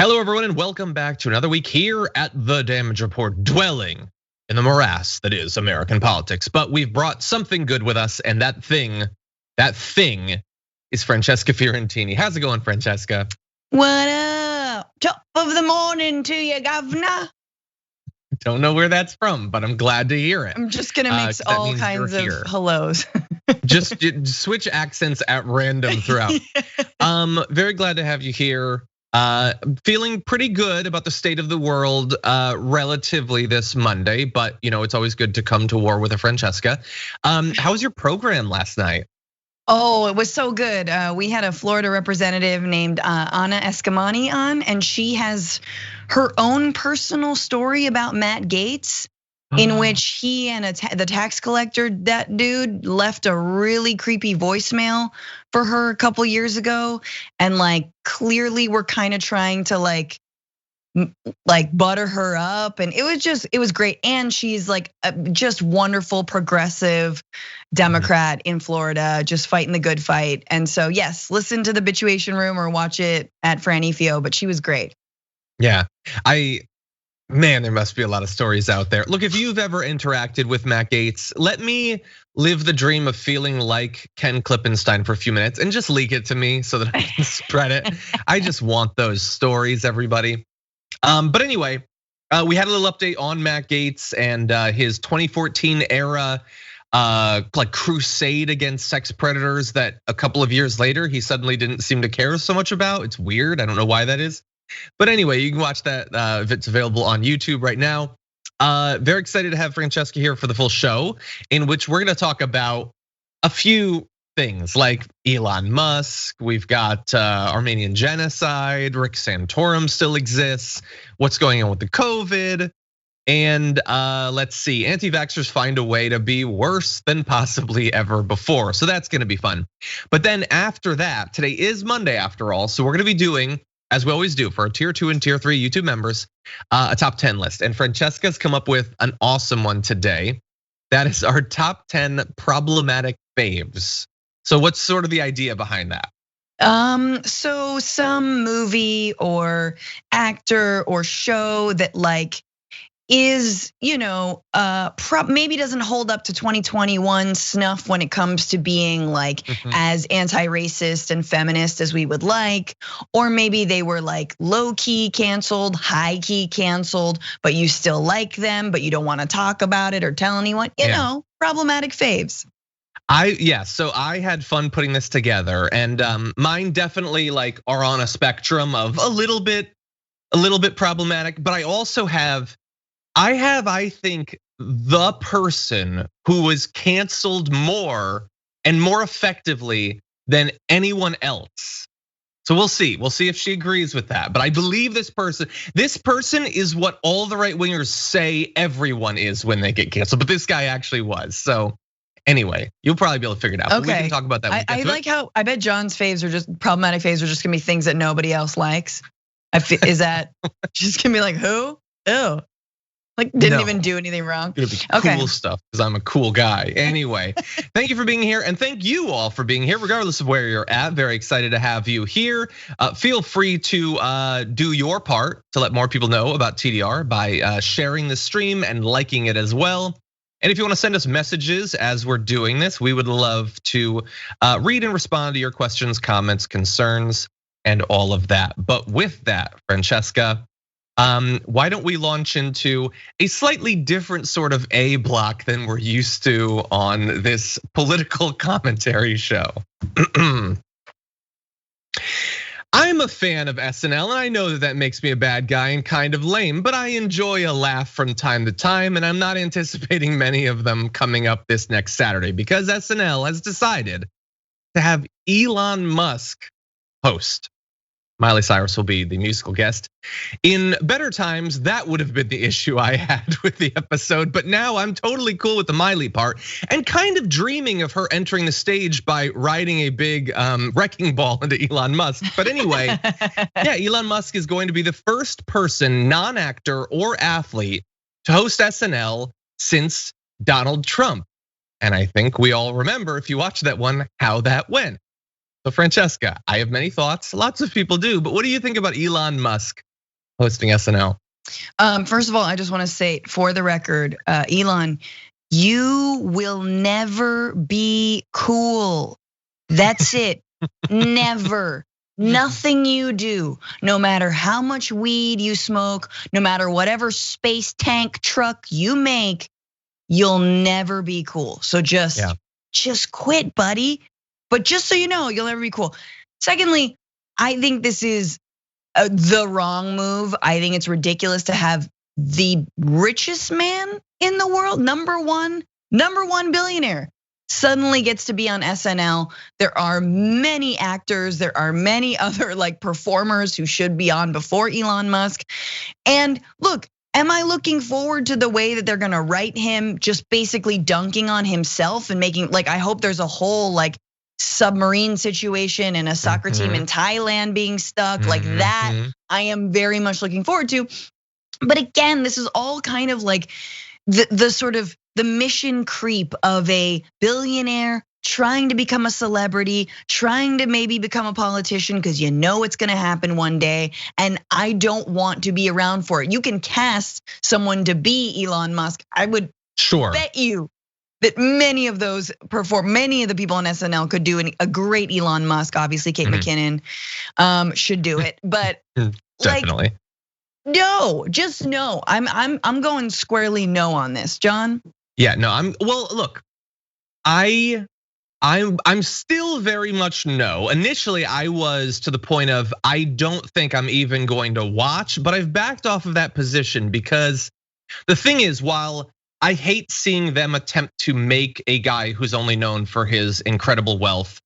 Hello, everyone, and welcome back to another week here at The Damage Report, dwelling in the morass that is American politics. But we've brought something good with us, and that thing is Francesca Fiorentini. How's it going, Francesca? What up? Top of the morning to you, governor. Don't know where that's from, but I'm glad to hear it. I'm just gonna mix all kinds of hellos. Just switch accents at random throughout. Very glad to have you here. Feeling pretty good about the state of the world relatively this Monday, but it's always good to come to war with a Francesca. How was your program last night? Oh, it was so good. We had a Florida representative named Anna Escamani on, and she has her own personal story about Matt Gaetz, in which he and the tax collector, that dude, left a really creepy voicemail for her a couple years ago, and clearly were kind of trying to like butter her up, and it was great. And she's like a just wonderful progressive Democrat in Florida, just fighting the good fight. And so yes, listen to the Bituation Room or watch it at Franny Fio, but she was great. Yeah, man, there must be a lot of stories out there. Look, if you've ever interacted with Matt Gaetz, let me live the dream of feeling like Ken Klippenstein for a few minutes and just leak it to me so that I can spread it. I just want those stories, everybody. But anyway, we had a little update on Matt Gaetz and his 2014 era crusade against sex predators that a couple of years later he suddenly didn't seem to care so much about. It's weird. I don't know why that is. But anyway, you can watch that if it's available on YouTube right now. Very excited to have Francesca here for the full show, in which we're gonna talk about a few things like Elon Musk. We've got Armenian Genocide, Rick Santorum still exists, what's going on with the COVID, and let's see, anti-vaxxers find a way to be worse than possibly ever before. So that's gonna be fun. But then after that, today is Monday after all, so we're gonna be doing, as we always do for our tier 2 and tier 3 YouTube members, a top 10 list. And Francesca's come up with an awesome one today. That is our top 10 problematic faves. So what's sort of the idea behind that? So some movie or actor or show that is, maybe doesn't hold up to 2021 snuff when it comes to being as anti-racist and feminist as we would like, or maybe they were low-key canceled, high-key canceled, but you still like them, but you don't want to talk about it or tell anyone, you know, problematic faves. So I had fun putting this together, and mine definitely are on a spectrum of a little bit problematic, but I also have, I think, the person who was canceled more and more effectively than anyone else. So we'll see if she agrees with that. But I believe this person is what all the right wingers say everyone is when they get canceled. But this guy actually was. So anyway, you'll probably be able to figure it out. Okay. But we can talk about that. I like how I bet John's faves are just problematic faves are just gonna be things that nobody else likes. Is that just gonna be like who? Ew. Didn't even do anything wrong. It'll be cool stuff because I'm a cool guy. Anyway, thank you for being here, and thank you all for being here, regardless of where you're at. Very excited to have you here. Feel free to do your part to let more people know about TDR by sharing the stream and liking it as well. And if you want to send us messages as we're doing this, we would love to read and respond to your questions, comments, concerns, and all of that. But with that, Francesca, why don't we launch into a slightly different sort of A block than we're used to on this political commentary show? I'm a fan of SNL, and I know that makes me a bad guy and kind of lame, but I enjoy a laugh from time to time, and I'm not anticipating many of them coming up this next Saturday because SNL has decided to have Elon Musk host. Miley Cyrus will be the musical guest. In better times, that would have been the issue I had with the episode, but now I'm totally cool with the Miley part and kind of dreaming of her entering the stage by riding a big wrecking ball into Elon Musk. But anyway, yeah, Elon Musk is going to be the first person, non-actor or athlete, to host SNL since Donald Trump. And I think we all remember, if you watch that one, how that went. So Francesca, I have many thoughts, lots of people do, but what do you think about Elon Musk hosting SNL? First of all, I just want to say for the record, Elon, you will never be cool. That's it. Never. Nothing you do, no matter how much weed you smoke, no matter whatever space tank truck you make, you'll never be cool. So just quit, buddy. But just so you know, you'll never be cool. Secondly, I think this is the wrong move. I think it's ridiculous to have the richest man in the world, number one billionaire, suddenly gets to be on SNL. There are many actors, there are many other like performers who should be on before Elon Musk. And look, am I looking forward to the way that they're gonna write him just basically dunking on himself and making, like, I hope there's a whole like submarine situation and a soccer team in Thailand being stuck like that. I am very much looking forward to. But again, this is all kind of like the sort of the mission creep of a billionaire trying to become a celebrity, trying to maybe become a politician because you know it's gonna happen one day. And I don't want to be around for it. You can cast someone to be Elon Musk. I would bet you that many of the people on SNL could do a great Elon Musk. Obviously, Kate McKinnon should do it, but definitely. Like, no, just no. I'm going squarely no on this, John. Yeah, no, look, I'm still very much no. Initially, I was to the point of I don't think I'm even going to watch, but I've backed off of that position because the thing is, while I hate seeing them attempt to make a guy who's only known for his incredible wealth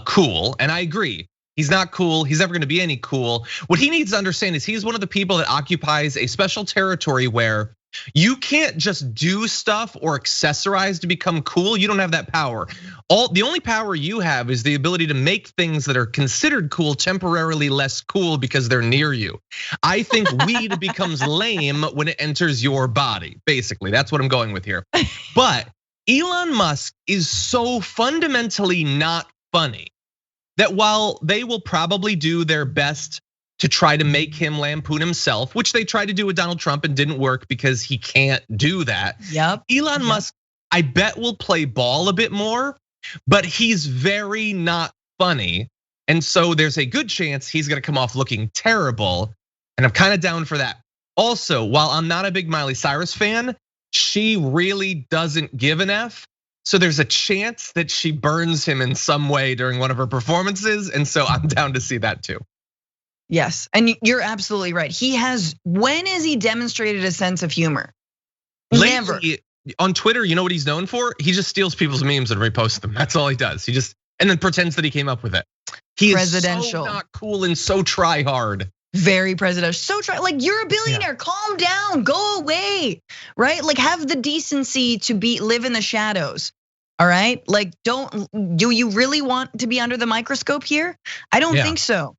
cool, and I agree. He's not cool, he's never gonna be any cool. What he needs to understand is he's one of the people that occupies a special territory where you can't just do stuff or accessorize to become cool. You don't have that power. The only power you have is the ability to make things that are considered cool temporarily less cool because they're near you. I think weed becomes lame when it enters your body. Basically, that's what I'm going with here. But Elon Musk is so fundamentally not funny that while they will probably do their best to try to make him lampoon himself, which they tried to do with Donald Trump and didn't work because he can't do that. Elon Musk, I bet, will play ball a bit more, but he's very not funny. And so there's a good chance he's gonna come off looking terrible. And I'm kind of down for that. Also, while I'm not a big Miley Cyrus fan, she really doesn't give an F. So there's a chance that she burns him in some way during one of her performances. And so I'm down to see that too. Yes, and you're absolutely right. When has he demonstrated a sense of humor? Never. Lately, on Twitter, you know what he's known for? He just steals people's memes and reposts them. That's all he does. And then pretends that he came up with it. He is so not cool and so try hard. Very presidential. So like you're a billionaire, calm down, go away, right? Like have the decency to live in the shadows. All right, like do you really want to be under the microscope here? I don't think so.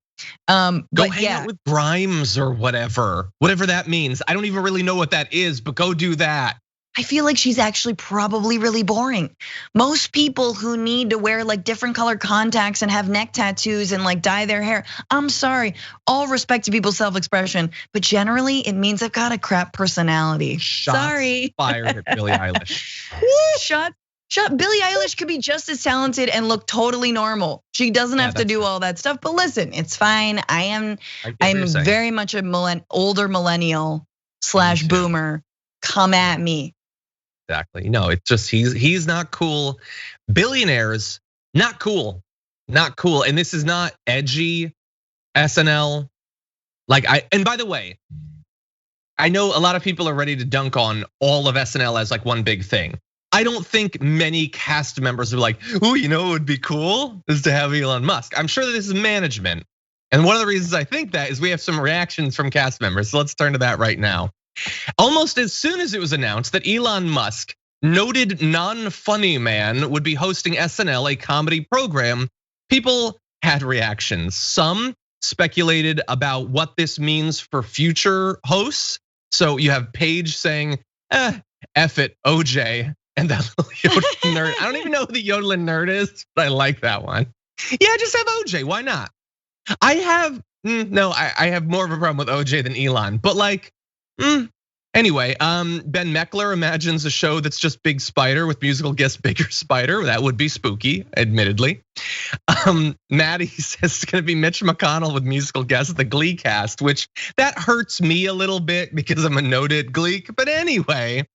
Go hang out with Grimes or whatever that means. I don't even really know what that is, but go do that. I feel like she's actually probably really boring. Most people who need to wear like different colored contacts and have neck tattoos and like dye their hair, I'm sorry, all respect to people's self-expression, but generally it means they've got a crap personality. Sorry. Fired at Billie Eilish. Billie Eilish could be just as talented and look totally normal. She doesn't have to do all that stuff, but listen, it's fine. I'm very much a older millennial / boomer. Come at me. Exactly. No, it's just he's not cool. Billionaires, not cool. And this is not edgy SNL. And by the way, I know a lot of people are ready to dunk on all of SNL as like one big thing. I don't think many cast members are like, oh, you know what would be cool is to have Elon Musk. I'm sure that this is management. And one of the reasons I think that is we have some reactions from cast members. So let's turn to that right now. Almost as soon as it was announced that Elon Musk, noted non-funny man, would be hosting SNL, a comedy program, people had reactions. Some speculated about what this means for future hosts. So you have Paige saying, F it, OJ. And that yodeling nerd, I don't even know who the yodeling nerd is, but I like that one. Yeah, just have OJ, why not? I have No, I have more of a problem with OJ than Elon, but like, anyway, Ben Meckler imagines a show that's just Big Spider with musical guest Bigger Spider. That would be spooky, admittedly. Maddie says it's gonna be Mitch McConnell with musical guest the Glee cast, which that hurts me a little bit because I'm a noted Gleek. But anyway,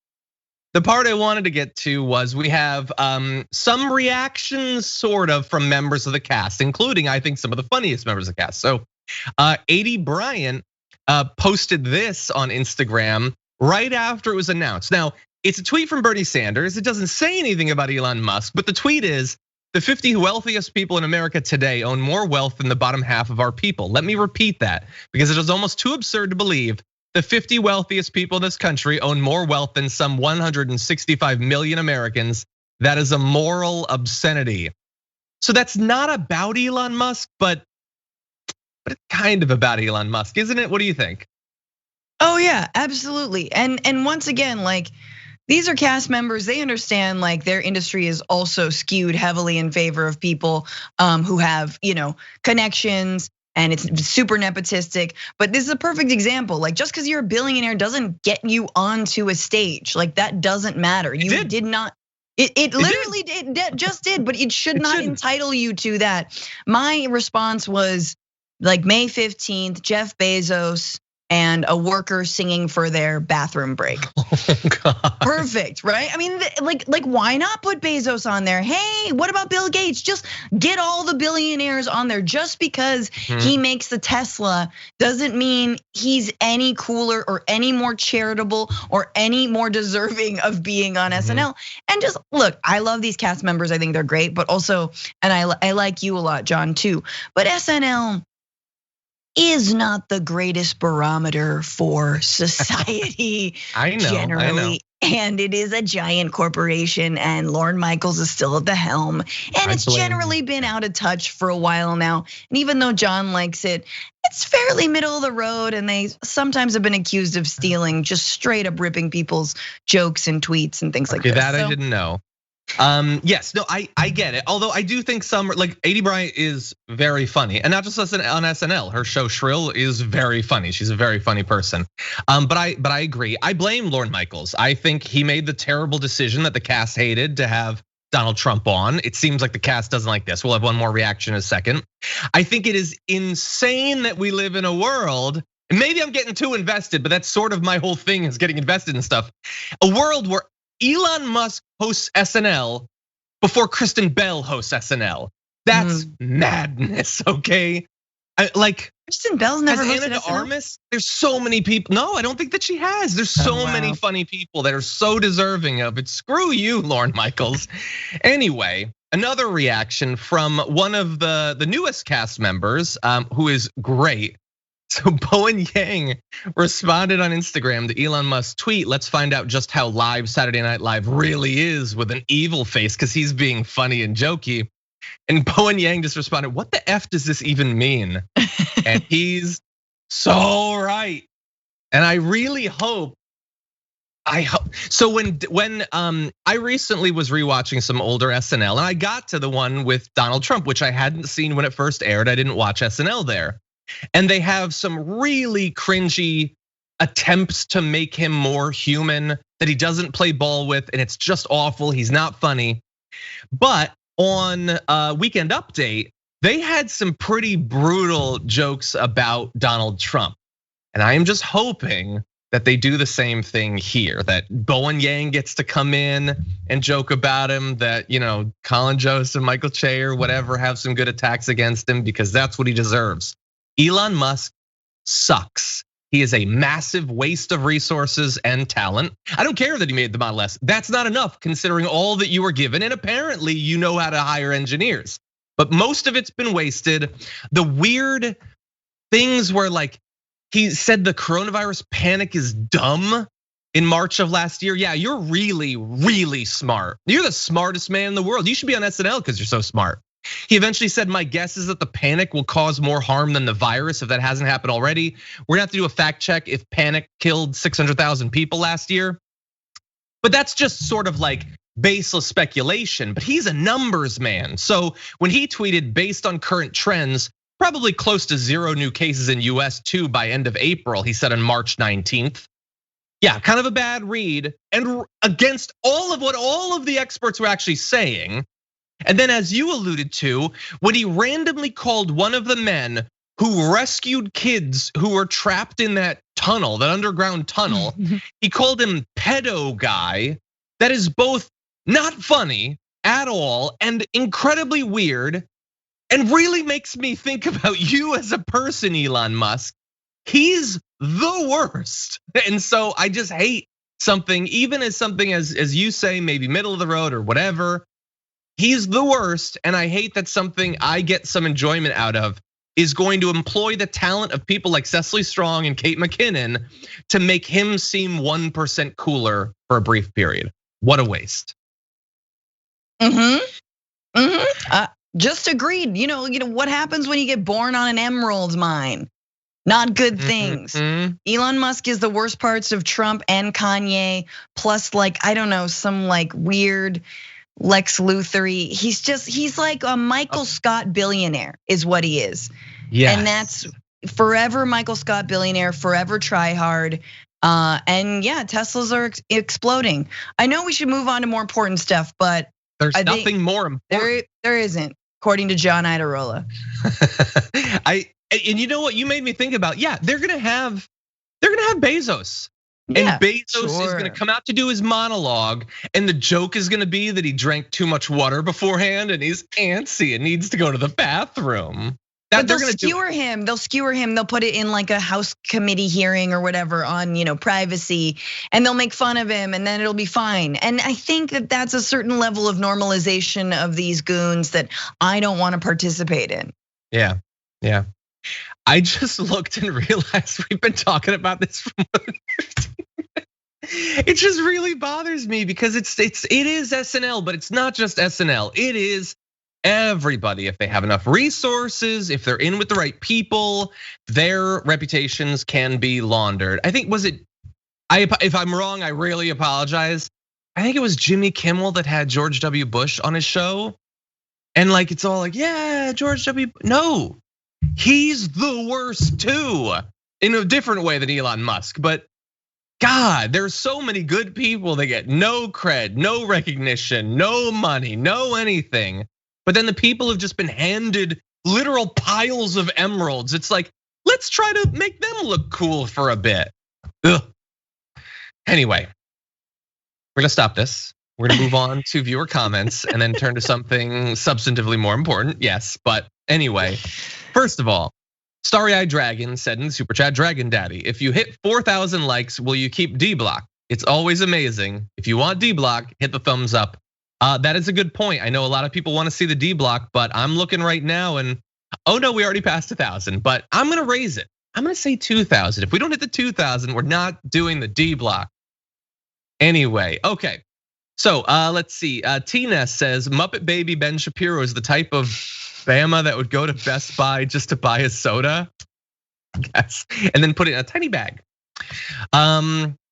the part I wanted to get to was we have some reactions sort of from members of the cast, including I think some of the funniest members of the cast. So 80 Bryant posted this on Instagram right after it was announced. Now, it's a tweet from Bernie Sanders. It doesn't say anything about Elon Musk, but the tweet is, the 50 wealthiest people in America today own more wealth than the bottom half of our people. Let me repeat that because it is almost too absurd to believe the 50 wealthiest people in this country own more wealth than some 165 million Americans. That is a moral obscenity. So that's not about Elon Musk, but it's kind of about Elon Musk, isn't it? What do you think? Oh yeah, absolutely. And once again, like these are cast members. They understand like their industry is also skewed heavily in favor of people who have, connections, and it's super nepotistic. But this is a perfect example. Like just because you're a billionaire doesn't get you onto a stage. Like that doesn't matter. You did not. It literally just did, but it should not entitle you to that. My response was like May 15th, Jeff Bezos and a worker singing for their bathroom break. Oh God. Perfect, right? I mean, like why not put Bezos on there? Hey, what about Bill Gates? Just get all the billionaires on there. Just because he makes the Tesla doesn't mean he's any cooler or any more charitable or any more deserving of being on SNL. And just look, I love these cast members. I think they're great, but also, and I like you a lot, John, too. But SNL is not the greatest barometer for society generally. And it is a giant corporation, and Lorne Michaels is still at the helm. And it's generally been out of touch for a while now. And even though John likes it, it's fairly middle of the road. And they sometimes have been accused of stealing, just straight up ripping people's jokes and tweets and things like that. That I didn't know. Yes, no, I get it. Although I do think some, like 80 Bryant is very funny, and not just on SNL. Her show Shrill is very funny. She's a very funny person. But I agree. I blame Lorne Michaels. I think he made the terrible decision that the cast hated to have Donald Trump on. It seems like the cast doesn't like this. We'll have one more reaction in a second. I think it is insane that we live in a world. And maybe I'm getting too invested, but that's sort of my whole thing is getting invested in stuff. A world where Elon Musk hosts SNL before Kristen Bell hosts SNL. That's madness, okay? Like Kristen Bell's never hosted Ana de SNL. Armas. There's so many people. No, I don't think that she has. There's so many funny people that are so deserving of it. Screw you, Lorne Michaels. Anyway, another reaction from one of the newest cast members, who is great. So Bowen Yang responded on Instagram to Elon Musk's tweet. Let's find out just how live Saturday Night Live really is with an evil face, because he's being funny and jokey. And Bowen Yang just responded, what the F does this even mean? And he's so right. And I really hope, so when I recently was rewatching some older SNL, and I got to the one with Donald Trump, which I hadn't seen when it first aired. I didn't watch SNL there. And they have some really cringy attempts to make him more human that he doesn't play ball with, and it's just awful. He's not funny. But on Weekend Update, they had some pretty brutal jokes about Donald Trump. And I am just hoping that they do the same thing here, that Bowen Yang gets to come in and joke about him, that Colin Jost and Michael Che or whatever have some good attacks against him, because that's what he deserves. Elon Musk sucks. He is a massive waste of resources and talent. I don't care that he made the Model S. That's not enough considering all that you were given. And apparently you know how to hire engineers, but most of it's been wasted. The weird things where like he said the coronavirus panic is dumb in March of last year. Yeah, you're really, really smart. You're the smartest man in the world. You should be on SNL because you're so smart. He eventually said, my guess is that the panic will cause more harm than the virus if that hasn't happened already. We're gonna have to do a fact check if panic killed 600,000 people last year. But that's just sort of like baseless speculation, but he's a numbers man. So when he tweeted, based on current trends, probably close to 0 new cases in US too by end of April, he said on March 19th. Yeah, kind of a bad read and against all of what all of the experts were actually saying. And then as you alluded to, when he randomly called one of the men who rescued kids who were trapped in that tunnel, that underground tunnel, he called him pedo guy. That is both not funny at all and incredibly weird and really makes me think about you as a person, Elon Musk. He's the worst. And so I just hate something, even as something as you say, maybe middle of the road or whatever. He's the worst, and I hate that something I get some enjoyment out of is going to employ the talent of people like Cecily Strong and Kate McKinnon to make him seem 1% cooler for a brief period. What a waste. Just agreed. You know what happens when you get born on an emerald mine? Not good things. Elon Musk is the worst parts of Trump and Kanye, plus like, I don't know, some like weird Lex Luthor-y. He's like a Michael Scott billionaire is what he is. Yeah. And that's forever Michael Scott billionaire, forever try hard. And yeah, Teslas are exploding. I know we should move on to more important stuff, but there's nothing more important. There isn't, according to John Idarola. And you know what you made me think about? Yeah, they're gonna have Bezos. Yeah, and Bezos is gonna come out to do his monologue, and the joke is gonna be that he drank too much water beforehand and he's antsy and needs to go to the bathroom. But they'll skewer him. They'll skewer him. They'll put it in like a House committee hearing or whatever on privacy, and they'll make fun of him, and then it'll be fine. And I think that that's a certain level of normalization of these goons that I don't want to participate in. Yeah. I just looked and realized we've been talking about this for more than 15 minutes. It just really bothers me because it is SNL, but it's not just SNL. It is everybody. If they have enough resources, if they're in with the right people, their reputations can be laundered. I think if I'm wrong, I really apologize. I think it was Jimmy Kimmel that had George W. Bush on his show. And like, it's all like, yeah, George W. No. He's the worst too, in a different way than Elon Musk. But God, there's so many good people that get no cred, no recognition, no money, no anything. But then the people have just been handed literal piles of emeralds. It's like, let's try to make them look cool for a bit. Ugh. Anyway, we're gonna stop this. We're gonna move on to viewer comments and then turn to something substantively more important. Yes, but anyway. First of all, Starry Eyed Dragon said in the super chat, Dragon Daddy, if you hit 4,000 likes, will you keep D-Block? It's always amazing. If you want D-Block, hit the thumbs up. That is a good point. I know a lot of people want to see the D-Block, but I'm looking right now and, oh no, we already passed 1,000, but I'm gonna raise it. I'm gonna say 2,000. If we don't hit the 2,000, we're not doing the D-Block. Anyway, okay. So let's see, Tina says, Muppet Baby Ben Shapiro is the type of Bama that would go to Best Buy just to buy a soda, yes, and then put it in a tiny bag.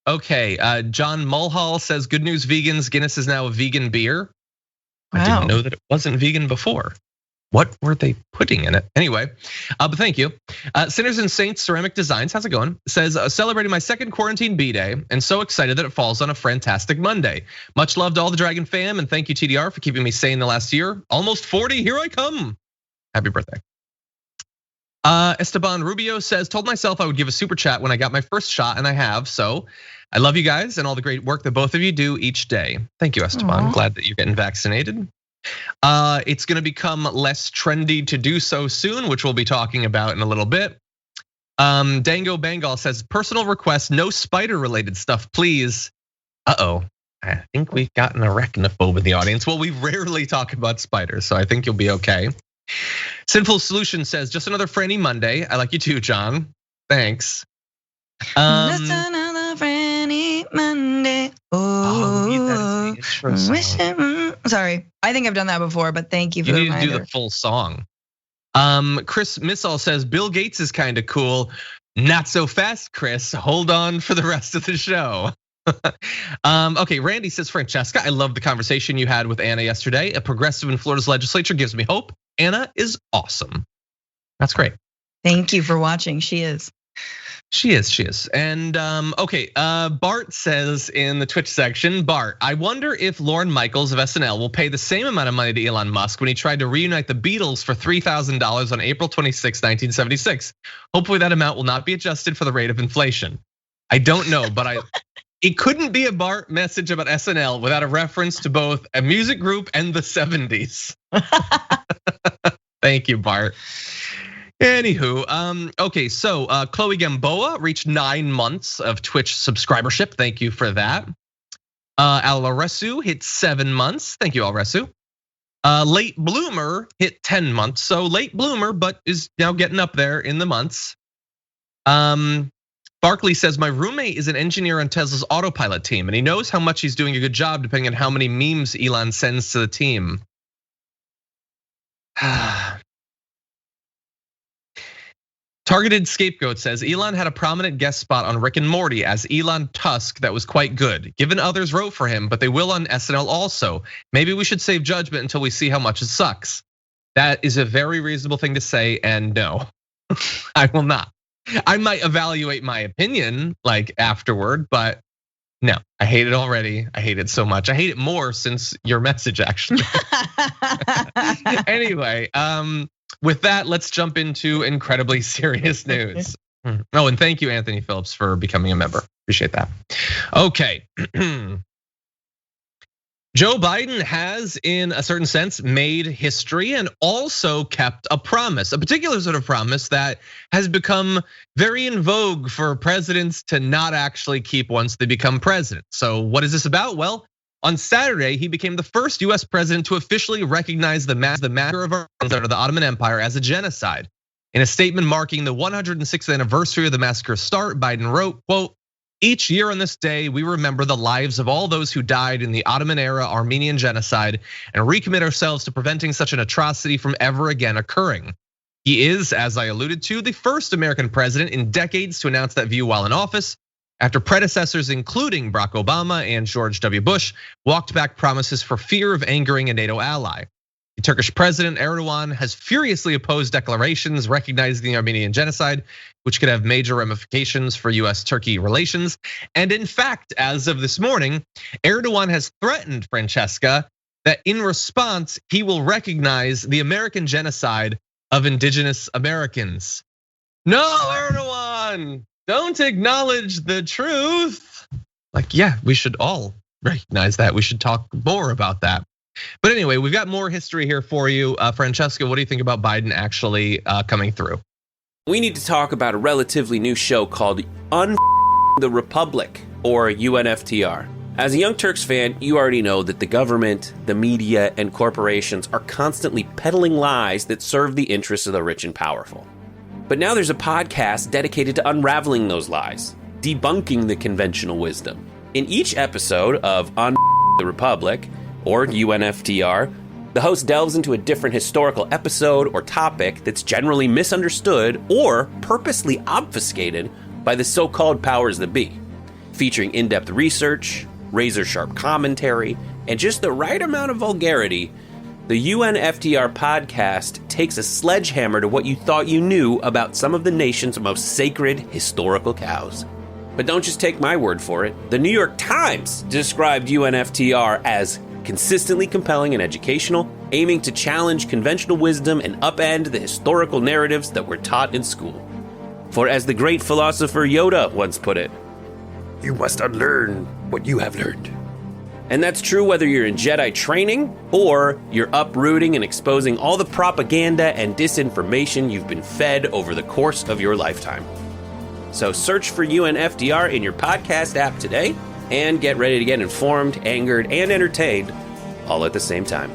Okay, John Mulhall says, good news vegans, Guinness is now a vegan beer. Wow. I didn't know that it wasn't vegan before. What were they putting in it? Anyway, but thank you. Sinners and Saints Ceramic Designs, how's it going? Says, celebrating my second quarantine B-Day and so excited that it falls on a fantastic Monday. Much love to all the Dragon fam and thank you TDR for keeping me sane the last year. Almost 40, here I come. Happy birthday. Esteban Rubio says, told myself I would give a super chat when I got my first shot and I have, so I love you guys and all the great work that both of you do each day. Thank you, Esteban, glad that you're getting vaccinated. It's gonna become less trendy to do so soon, which we'll be talking about in a little bit. Dango Bengal says, personal request, no spider related stuff, please. Uh-oh, I think we've got an arachnophobe in the audience. Well, we rarely talk about spiders, so I think you'll be okay. Sinful Solution says, just another Franny Monday. I like you too, John. Thanks. Just another Franny Monday. Oh, sorry, I think I've done that before, but thank you for the reminder. You need to do the full song. Chris Missal says, Bill Gates is kind of cool. Not so fast, Chris. Hold on for the rest of the show. Okay, Randy says, Francesca, I love the conversation you had with Anna yesterday. A progressive in Florida's legislature gives me hope. Anna is awesome. That's great. Thank you for watching. She is. She is. And okay, Bart says in the Twitch section, Bart, I wonder if Lorne Michaels of SNL will pay the same amount of money to Elon Musk when he tried to reunite the Beatles for $3,000 on April 26, 1976. Hopefully that amount will not be adjusted for the rate of inflation. I don't know, but it couldn't be a Bart message about SNL without a reference to both a music group and the 70s. Thank you, Bart. Anywho, okay, so Chloe Gamboa reached 9 months of Twitch subscribership. Thank you for that. Alresu hit 7 months. Thank you, Alresu. Late Bloomer hit 10 months. So late bloomer, but is now getting up there in the months. Barkley says, my roommate is an engineer on Tesla's autopilot team, and he knows how much he's doing a good job depending on how many memes Elon sends to the team. Targeted Scapegoat says, Elon had a prominent guest spot on Rick and Morty as Elon Tusk that was quite good. Given others wrote for him, but they will on SNL also. Maybe we should save judgment until we see how much it sucks. That is a very reasonable thing to say, and no, I will not. I might evaluate my opinion like afterward, but no, I hate it already. I hate it so much. I hate it more since your message, actually. Anyway, with that, let's jump into incredibly serious news. Oh, and thank you, Anthony Phillips, for becoming a member. Appreciate that. Okay. Joe Biden has, in a certain sense, made history and also kept a promise, a particular sort of promise that has become very in vogue for presidents to not actually keep once they become president. So what is this about? Well, on Saturday, he became the first US president to officially recognize the massacre of Armenians under the Ottoman Empire as a genocide. In a statement marking the 106th anniversary of the massacre's start, Biden wrote, quote, each year on this day, we remember the lives of all those who died in the Ottoman era Armenian genocide and recommit ourselves to preventing such an atrocity from ever again occurring. He is, as I alluded to, the first American president in decades to announce that view while in office, after predecessors including Barack Obama and George W. Bush walked back promises for fear of angering a NATO ally. The Turkish president Erdogan has furiously opposed declarations recognizing the Armenian genocide, which could have major ramifications for US-Turkey relations. And in fact, as of this morning, Erdogan has threatened, Francesca, that in response, he will recognize the American genocide of indigenous Americans. No, Erdogan, don't acknowledge the truth. Like, yeah, we should all recognize that. We should talk more about that. But anyway, we've got more history here for you. Francesca, what do you think about Biden actually coming through? We need to talk about a relatively new show called the Republic, or UNFTR. As a Young Turks fan, you already know that the government, the media, and corporations are constantly peddling lies that serve the interests of the rich and powerful. But now there's a podcast dedicated to unraveling those lies, debunking the conventional wisdom. In each episode of the Republic, or UNFTR, the host delves into a different historical episode or topic that's generally misunderstood or purposely obfuscated by the so-called powers that be, featuring in-depth research, razor-sharp commentary, and just the right amount of vulgarity. The UNFTR podcast takes a sledgehammer to what you thought you knew about some of the nation's most sacred historical cows. But don't just take my word for it. The New York Times described UNFTR as consistently compelling and educational, aiming to challenge conventional wisdom and upend the historical narratives that were taught in school. For as the great philosopher Yoda once put it, you must unlearn what you have learned. And that's true whether you're in Jedi training or you're uprooting and exposing all the propaganda and disinformation you've been fed over the course of your lifetime. So search for UNFTR in your podcast app today and get ready to get informed, angered, and entertained all at the same time.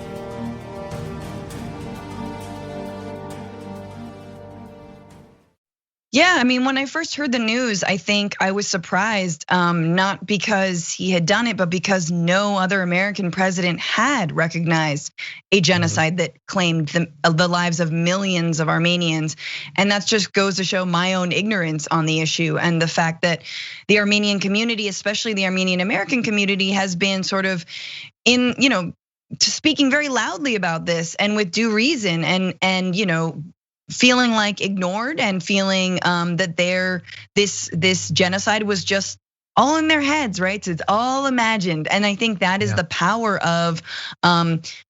Yeah, I mean, when I first heard the news, I think I was surprised, not because he had done it, but because no other American president had recognized a genocide that claimed the lives of millions of Armenians. And that just goes to show my own ignorance on the issue and the fact that the Armenian community, especially the Armenian American community, has been sort of speaking very loudly about this and with due reason and feeling like ignored and feeling that this genocide was just all in their heads, right? So it's all imagined. And I think that is the power of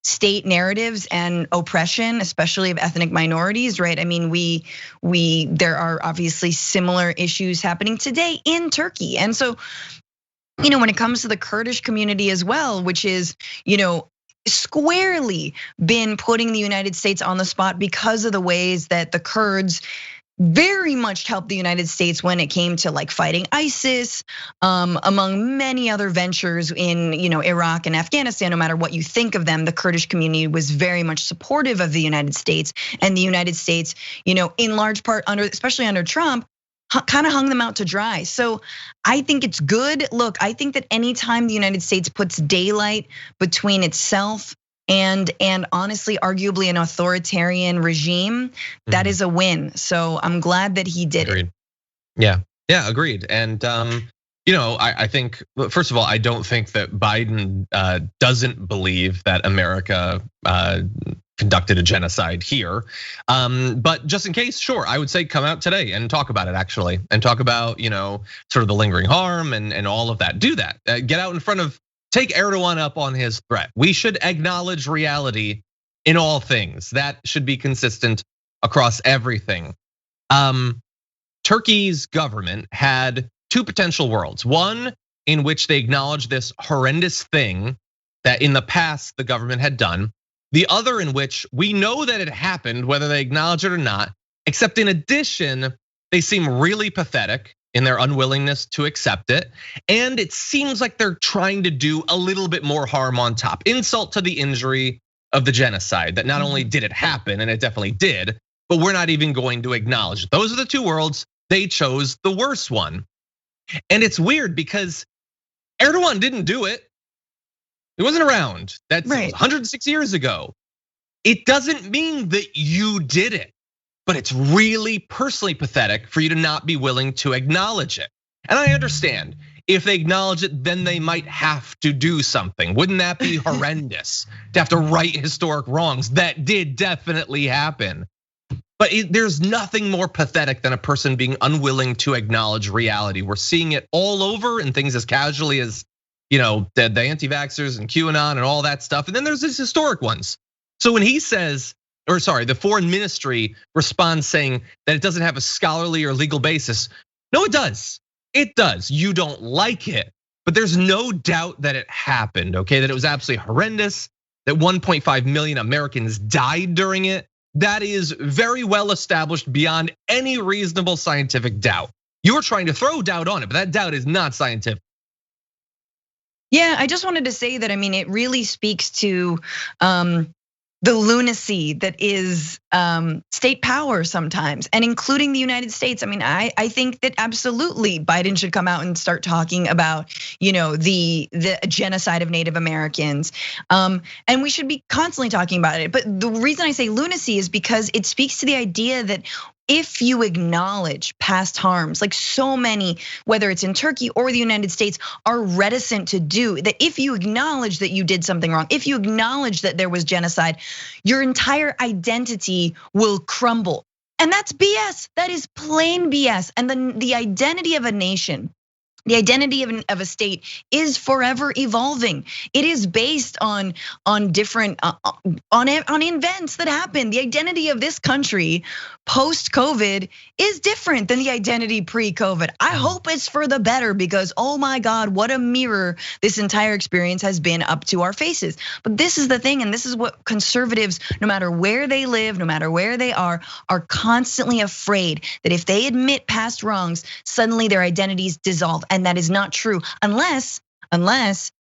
state narratives and oppression, especially of ethnic minorities, right? I mean, there are obviously similar issues happening today in Turkey. And so, when it comes to the Kurdish community as well, which is, squarely been putting the United States on the spot because of the ways that the Kurds very much helped the United States when it came to like fighting ISIS, among many other ventures in Iraq and Afghanistan. No matter what you think of them, the Kurdish community was very much supportive of the United States, and the United States, in large part especially under Trump, kind of hung them out to dry. So I think it's good. Look, I think that anytime the United States puts daylight between itself and honestly, arguably an authoritarian regime, that is a win. So I'm glad that he did it. Yeah, agreed. And I think, first of all, I don't think that Biden doesn't believe that America conducted a genocide here. But just in case, sure, I would say come out today and talk about it actually, and talk about, sort of the lingering harm and all of that. Do that, get out in front of, take Erdogan up on his threat. We should acknowledge reality in all things. That should be consistent across everything. Turkey's government had two potential worlds. One in which they acknowledged this horrendous thing that in the past the government had done. The other in which we know that it happened, whether they acknowledge it or not, except in addition, they seem really pathetic in their unwillingness to accept it. And it seems like they're trying to do a little bit more harm on top. Insult to the injury of the genocide, that not only did it happen, and it definitely did, but we're not even going to acknowledge it. Those are the two worlds. They chose the worst one. And it's weird because Erdogan didn't do it. He wasn't around. That's 106 years ago. It doesn't mean that you did it, but it's really personally pathetic for you to not be willing to acknowledge it. And I understand if they acknowledge it, then they might have to do something. Wouldn't that be horrendous to have to right historic wrongs? That did definitely happen. But there's nothing more pathetic than a person being unwilling to acknowledge reality. We're seeing it all over in things as casually as, the anti-vaxxers and QAnon and all that stuff. And then there's these historic ones. So when he says, the foreign ministry responds saying that it doesn't have a scholarly or legal basis. No, it does. It does. You don't like it, but there's no doubt that it happened, okay? That it was absolutely horrendous, that 1.5 million Americans died during it. That is very well established beyond any reasonable scientific doubt. You're trying to throw doubt on it, but that doubt is not scientific. Yeah, I just wanted to say that, it really speaks to the lunacy that is state power sometimes, and including the United States. I think that absolutely Biden should come out and start talking about, the genocide of Native Americans, and we should be constantly talking about it. But the reason I say lunacy is because it speaks to the idea that if you acknowledge past harms, like so many, whether it's in Turkey or the United States, are reticent to do, that if you acknowledge that you did something wrong, if you acknowledge that there was genocide, your entire identity will crumble. And that's BS. That is plain BS. And the identity of a nation, the identity of a state is forever evolving. It is based on different on events that happen. The identity of this country post-COVID is different than the identity pre-COVID. I hope it's for the better, because oh my God, what a mirror this entire experience has been up to our faces. But this is the thing, and this is what conservatives, no matter where they live, no matter where they are constantly afraid that if they admit past wrongs, suddenly their identities dissolve. And that is not true unless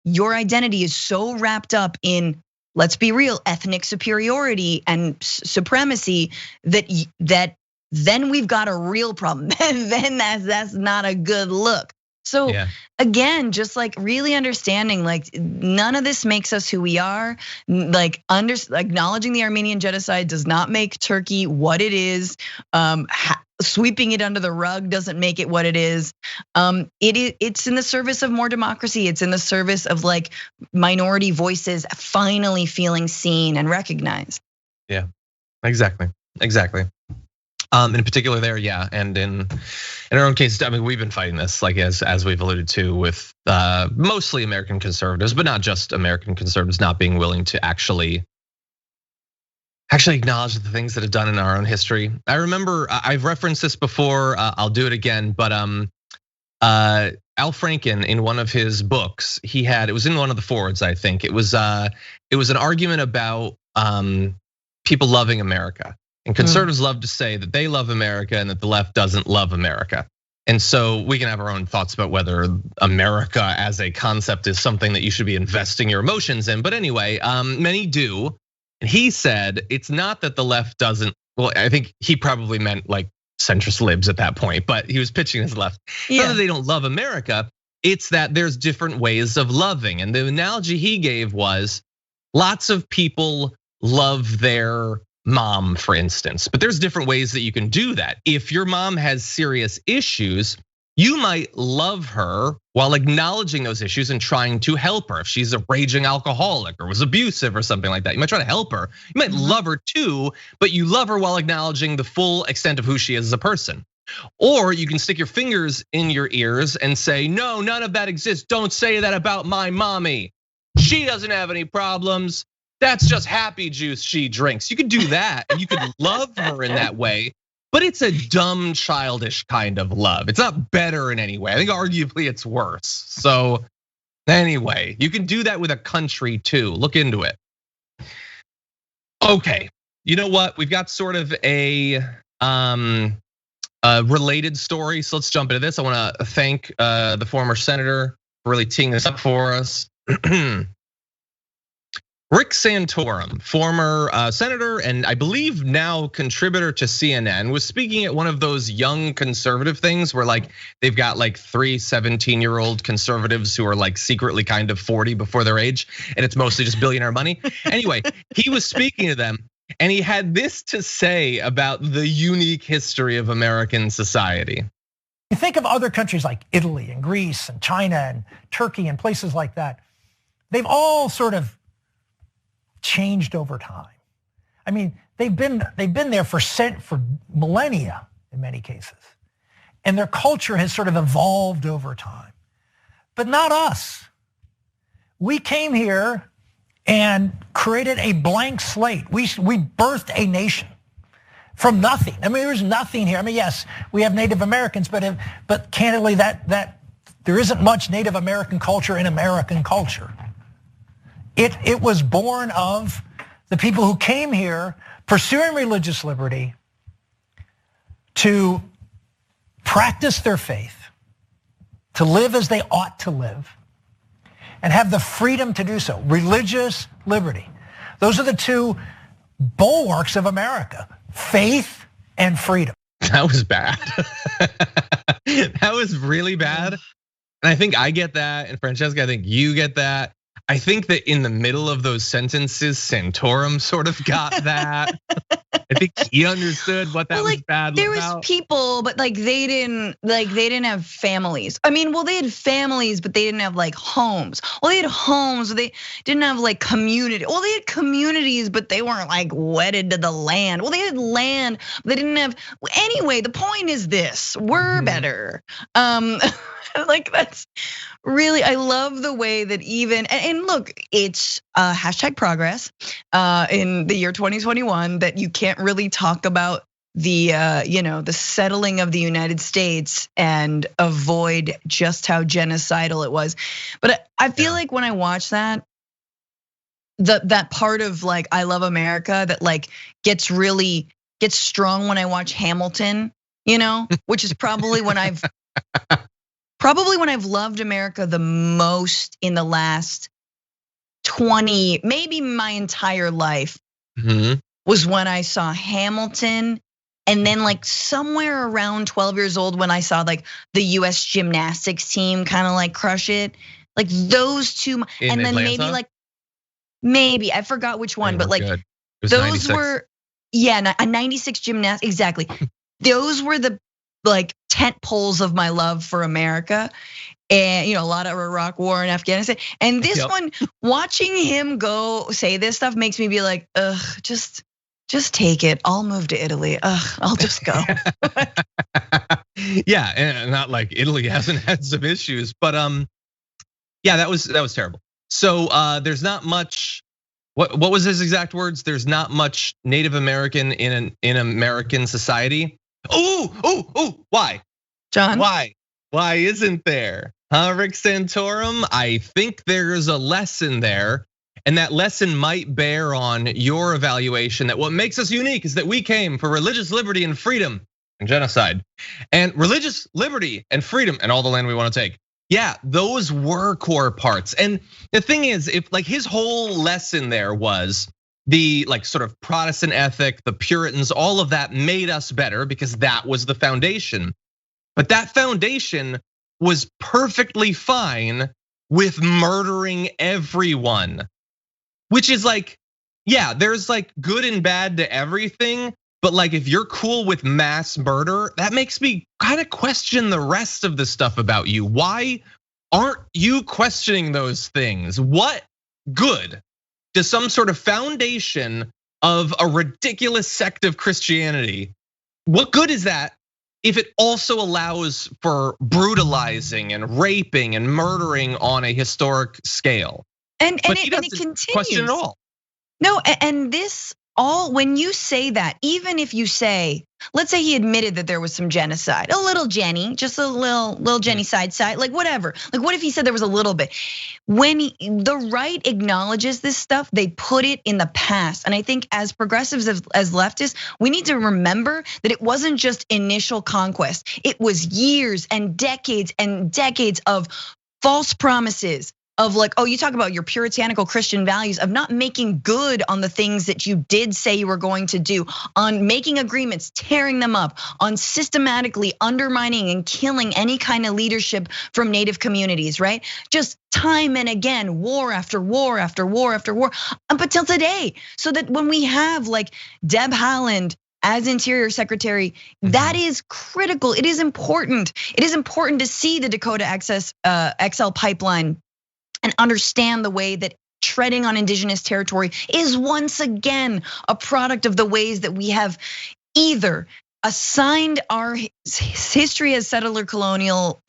your identity is so wrapped up in, let's be real, ethnic superiority and supremacy that then we've got a real problem. Then that's not a good look. So again, just like really understanding, like none of this makes us who we are. Like acknowledging the Armenian Genocide does not make Turkey what it is. Sweeping it under the rug doesn't make it what it is. It's in the service of more democracy. It's in the service of like minority voices finally feeling seen and recognized. Yeah, exactly. exactly. In particular there, yeah, and in our own case, I mean, we've been fighting this, like as we've alluded to, with mostly American conservatives, but not just American conservatives, not being willing to actually acknowledge the things that have done in our own history. I remember I've referenced this before. I'll do it again, but Al Franken, in one of his books, it was in one of the forwards, I think. It was an argument about people loving America. And conservatives love to say that they love America and that the left doesn't love America. And so we can have our own thoughts about whether America as a concept is something that you should be investing your emotions in. But anyway, many do. And he said it's not that the left doesn't, well, I think he probably meant like centrist libs at that point, but he was pitching his left. It's not that they don't love America, it's that there's different ways of loving. And the analogy he gave was lots of people love their mom, for instance, but there's different ways that you can do that. If your mom has serious issues, you might love her while acknowledging those issues and trying to help her. If she's a raging alcoholic or was abusive or something like that, you might try to help her. You might love her too, but you love her while acknowledging the full extent of who she is as a person. Or you can stick your fingers in your ears and say, no, none of that exists. Don't say that about my mommy. She doesn't have any problems. That's just happy juice she drinks. You could do that and you could love her in that way, but it's a dumb, childish kind of love. It's not better in any way. I think arguably it's worse. So anyway, you can do that with a country too. Look into it. Okay, you know what? We've got sort of a related story. So let's jump into this. I wanna thank the former senator for really teeing this up for us. Rick Santorum, former senator and I believe now contributor to CNN, was speaking at one of those young conservative things where like they've got like 3 17-year-old conservatives who are like secretly kind of 40 before their age, and it's mostly just billionaire money. Anyway, he was speaking to them and he had this to say about the unique history of American society. You think of other countries like Italy and Greece and China and Turkey and places like that. They've all sort of changed over time. I mean, they've been there for millennia in many cases. And their culture has sort of evolved over time. But not us. We came here and created a blank slate. We birthed a nation from nothing. I mean, there's nothing here. I mean, yes, we have Native Americans, but candidly, that there isn't much Native American culture in American culture. It was born of the people who came here pursuing religious liberty to practice their faith, to live as they ought to live, and have the freedom to do so. Religious liberty. Those are the two bulwarks of America, faith and freedom. That was bad. That was really bad. And I think I get that, and Francesca, I think you get that. I think that in the middle of those sentences, Santorum sort of got that. I think he understood what that was bad about. There was people, but like they didn't have families. I mean, well, they had families, but they didn't have like homes. Well, they had homes, but they didn't have like community. Well, they had communities, but they weren't like wedded to the land. Well, they had land, but they didn't have. Anyway, the point is this: we're better. Like that's really, I love the way that even, and look, it's hashtag progress in the year 2021 that you can't really talk about the the settling of the United States and avoid just how genocidal it was. But I feel like when I watch that, that part of like I love America that like gets strong when I watch Hamilton, which is probably when I've loved America the most in the last 20, maybe my entire life, was when I saw Hamilton. And then like somewhere around 12 years old when I saw like the US gymnastics team kind of like crush it. Like those two, and then Atlanta? maybe I forgot which one, but like those 96. Were, a 96 gymnastics, exactly. Those were the like tent poles of my love for America. And a lot of Iraq war and Afghanistan. And this one, watching him go say this stuff makes me be like, ugh, just just take it. I'll move to Italy. I'll just go. Yeah, and not like Italy hasn't had some issues, but yeah, that was terrible. So there's not much. What was his exact words? There's not much Native American in American society. Oh, why? John? Why isn't there? Huh, Rick Santorum? I think there's a lesson there. And that lesson might bear on your evaluation that what makes us unique is that we came for religious liberty and freedom and genocide. And religious liberty and freedom and all the land we want to take. Yeah, those were core parts. And the thing is, if like his whole lesson there was the like sort of Protestant ethic, the Puritans, all of that made us better because that was the foundation. But that foundation was perfectly fine with murdering everyone. Which is like, yeah, there's like good and bad to everything. But like if you're cool with mass murder, that makes me kind of question the rest of the stuff about you. Why aren't you questioning those things? What good does some sort of foundation of a ridiculous sect of Christianity, what good is that if it also allows for brutalizing and raping and murdering on a historic scale? And it continues. Question it all. No, and this all, when you say that, even if you say, let's say he admitted that there was some genocide, a little Jenny, just a little Jenny side, like whatever. Like what if he said there was a little bit? When the right acknowledges this stuff, they put it in the past. And I think as progressives, as leftists, we need to remember that it wasn't just initial conquest. It was years and decades of false promises. Of like, oh, you talk about your puritanical Christian values of not making good on the things that you did say you were going to do, on making agreements, tearing them up, on systematically undermining and killing any kind of leadership from Native communities, right? Just time and again, war after war after war after war, up until today. So that when we have like Deb Haaland as Interior Secretary, that is critical. It is important. It is important to see the Dakota XL pipeline and understand the way that treading on indigenous territory is once again a product of the ways that we have either assigned our history as settler colonial,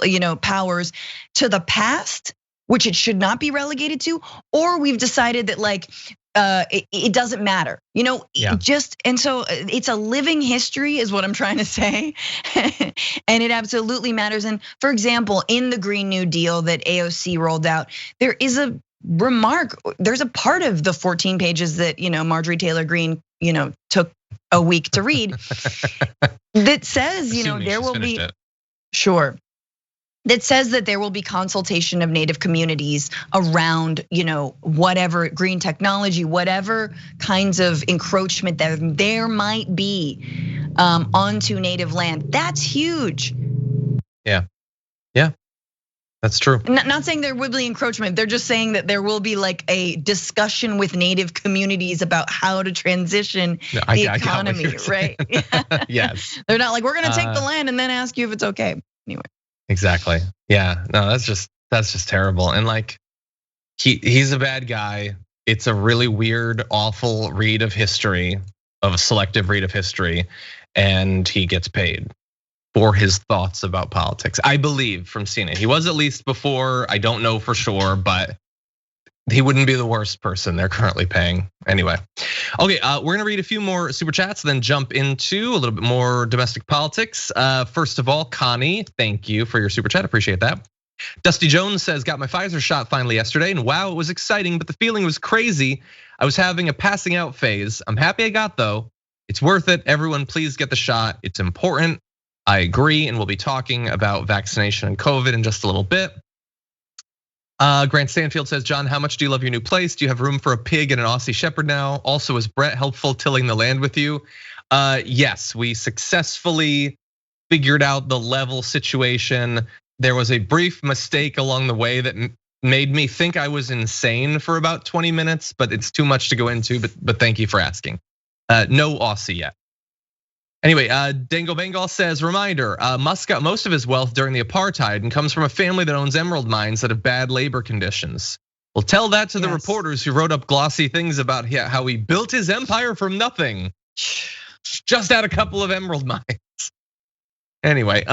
powers to the past, which it should not be relegated to, or we've decided that like it doesn't matter, and so it's a living history is what I'm trying to say. And it absolutely matters. And for example, in the Green New Deal that AOC rolled out, there is a remark, there's a part of the 14 pages that, Marjorie Taylor Greene, took a week to read that says, there will be, sure. That says that there will be consultation of Native communities around, whatever green technology, whatever kinds of encroachment that there might be onto Native land. That's huge. Yeah, that's true. Not saying there will be encroachment. They're just saying that there will be like a discussion with Native communities about how to transition the economy, right? Yes. They're not like, we're gonna take the land and then ask you if it's okay. Anyway. Exactly. Yeah. No, that's just terrible. And like, he's a bad guy. It's a really weird, awful read of history, of a selective read of history, and he gets paid for his thoughts about politics. I believe from seeing it. He was at least before. I don't know for sure, but he wouldn't be the worst person they're currently paying. Anyway, okay, we're gonna read a few more super chats, then jump into a little bit more domestic politics. First of all, Connie, thank you for your super chat, appreciate that. Dusty Jones says, got my Pfizer shot finally yesterday, and wow, it was exciting, but the feeling was crazy. I was having a passing out phase. I'm happy I got though. It's worth it. Everyone, please get the shot. It's important. I agree, and we'll be talking about vaccination and COVID in just a little bit. Grant Stanfield says, John, how much do you love your new place? Do you have room for a pig and an Aussie Shepherd now? Also, is Brett helpful tilling the land with you? Yes, we successfully figured out the level situation. There was a brief mistake along the way that made me think I was insane for about 20 minutes, but it's too much to go into, but thank you for asking. No Aussie yet. Anyway, Dango Bengal says, reminder, Musk got most of his wealth during the apartheid and comes from a family that owns emerald mines that have bad labor conditions. Well, tell that to the reporters who wrote up glossy things about how he built his empire from nothing. Just had a couple of emerald mines. Anyway,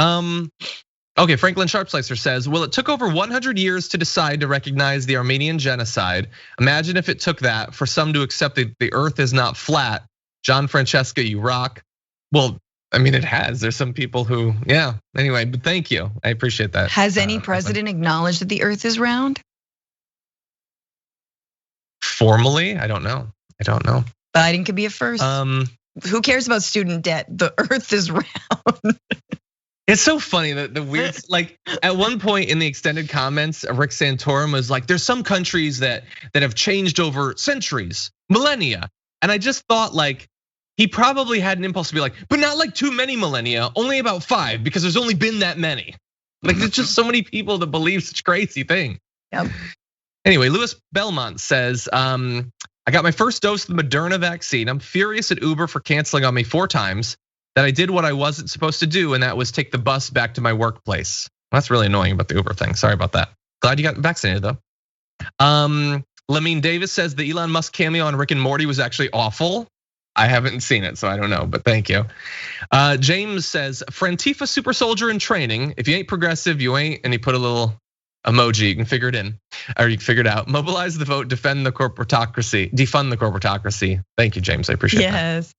okay, Franklin Sharpslicer says, well, it took over 100 years to decide to recognize the Armenian Genocide. Imagine if it took that for some to accept that the earth is not flat. John Francesca, you rock. Well, I mean, it has. There's some people who, yeah. Anyway, but thank you. I appreciate that. Has any president acknowledged that the earth is round? Formally, I don't know. Biden could be a first. Who cares about student debt? The earth is round. It's so funny that the weird, like at one point in the extended comments, Rick Santorum was like, there's some countries that have changed over centuries, millennia. And I just thought like, he probably had an impulse to be like, but not like too many millennia, only about 5, because there's only been that many. Like there's just so many people that believe such crazy thing. Yep. Anyway, Louis Belmont says, I got my first dose of the Moderna vaccine. I'm furious at Uber for canceling on me 4 times. That I did what I wasn't supposed to do, and that was take the bus back to my workplace. That's really annoying about the Uber thing. Sorry about that. Glad you got vaccinated though. Lamine Davis says the Elon Musk cameo on Rick and Morty was actually awful. I haven't seen it, so I don't know, but thank you. James says, Frantifa super soldier in training. If you ain't progressive, you ain't, and he put a little emoji, you can figure it in, or you can figure it out. Mobilize the vote, defend the corporatocracy, defund the corporatocracy. Thank you, James, I appreciate that. Yes.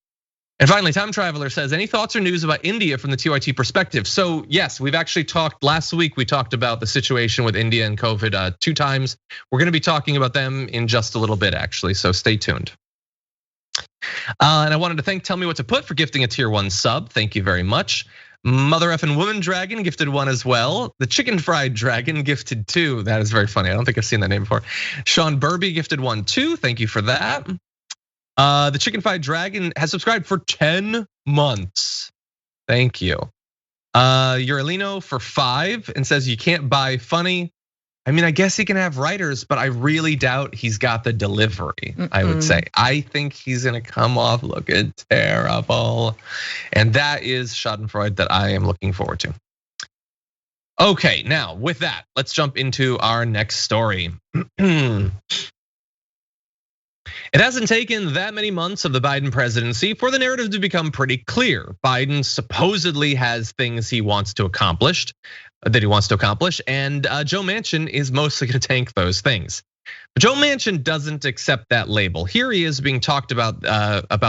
And finally, Time Traveler says, any thoughts or news about India from the TYT perspective? So yes, we've actually talked, last week we talked about the situation with India and COVID 2 times. We're gonna be talking about them in just a little bit actually, so stay tuned. And I wanted to thank Tell Me What to Put for gifting a tier 1 sub. Thank you very much. Mother effing woman dragon gifted 1 as well. The chicken fried dragon gifted 2. That is very funny. I don't think I've seen that name before. Sean Burby gifted 1 too. Thank you for that. The chicken fried dragon has subscribed for 10 months. Thank you. Uralino for 5 and says you can't buy funny. I mean, I guess he can have writers, but I really doubt he's got the delivery, I would say. I think he's gonna come off looking terrible. And that is Schadenfreude that I am looking forward to. Okay, now with that, let's jump into our next story. It hasn't taken that many months of the Biden presidency for the narrative to become pretty clear. Biden supposedly has things he wants to accomplish, and Joe Manchin is mostly gonna tank those things. But Joe Manchin doesn't accept that label. Here he is being talked about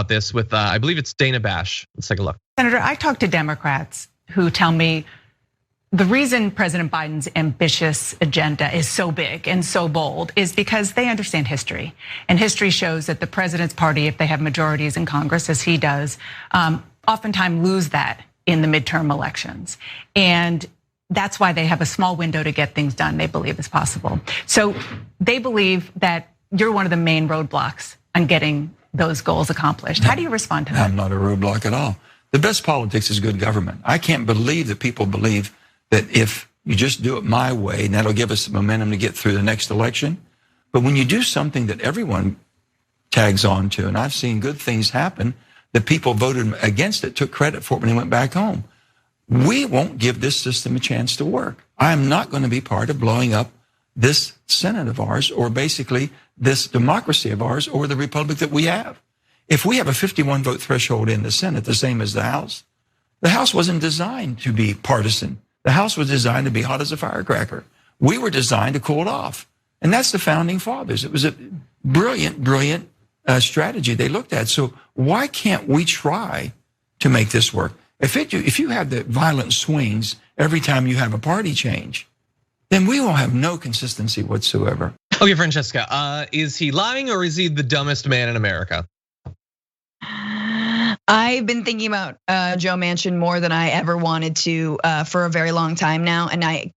this with, I believe it's Dana Bash. Let's take a look. Senator, I talk to Democrats who tell me the reason President Biden's ambitious agenda is so big and so bold is because they understand history. And history shows that the president's party, if they have majorities in Congress, as he does, oftentimes lose that in the midterm elections. And that's why they have a small window to get things done they believe is possible. So they believe that you're one of the main roadblocks on getting those goals accomplished. How do you respond to that? I'm not a roadblock at all. The best politics is good government. I can't believe that people believe that if you just do it my way, and that'll give us the momentum to get through the next election. But when you do something that everyone tags on to, and I've seen good things happen, the people voted against it, took credit for it when they went back home. We won't give this system a chance to work. I am not going to be part of blowing up this Senate of ours, or basically this democracy of ours, or the republic that we have. If we have a 51 vote threshold in the Senate, the same as the House wasn't designed to be partisan. The House was designed to be hot as a firecracker. We were designed to cool it off. And that's the founding fathers. It was a brilliant strategy they looked at. So why can't we try to make this work? If you have the violent swings every time you have a party change, then we will have no consistency whatsoever. Okay, Francesca, is he lying or is he the dumbest man in America? I've been thinking about Joe Manchin more than I ever wanted to for a very long time now. And I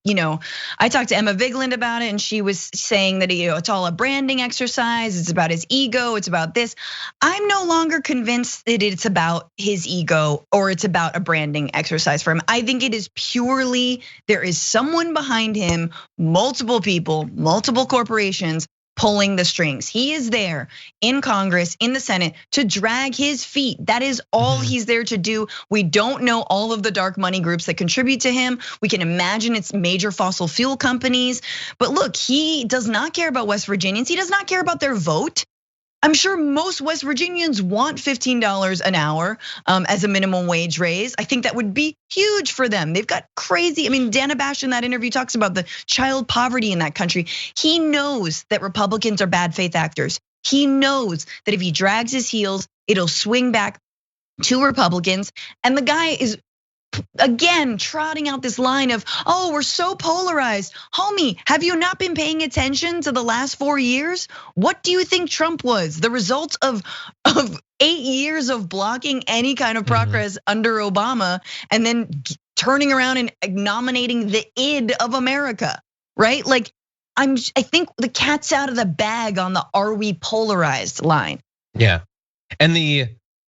talked to Emma Vigeland about it, and she was saying that it's all a branding exercise. It's about his ego. It's about this. I'm no longer convinced that it's about his ego or it's about a branding exercise for him. I think it is purely there is someone behind him, multiple people, multiple corporations pulling the strings. He is there in Congress, in the Senate, to drag his feet. That is all he's there to do. We don't know all of the dark money groups that contribute to him. We can imagine it's major fossil fuel companies. But look, he does not care about West Virginians. He does not care about their vote. I'm sure most West Virginians want $15 an hour as a minimum wage raise. I think that would be huge for them. They've got crazy, I mean, Dana Bash in that interview talks about the child poverty in that country. He knows that Republicans are bad faith actors. He knows that if he drags his heels, it'll swing back to Republicans. And the guy is, again, trotting out this line of, oh, we're so polarized. Homie, have you not been paying attention to the last 4 years? What do you think Trump was? The result of 8 years of blocking any kind of progress under Obama, and then turning around and nominating the id of America, right? Like, I think the cat's out of the bag on the "are we polarized" line. Yeah, and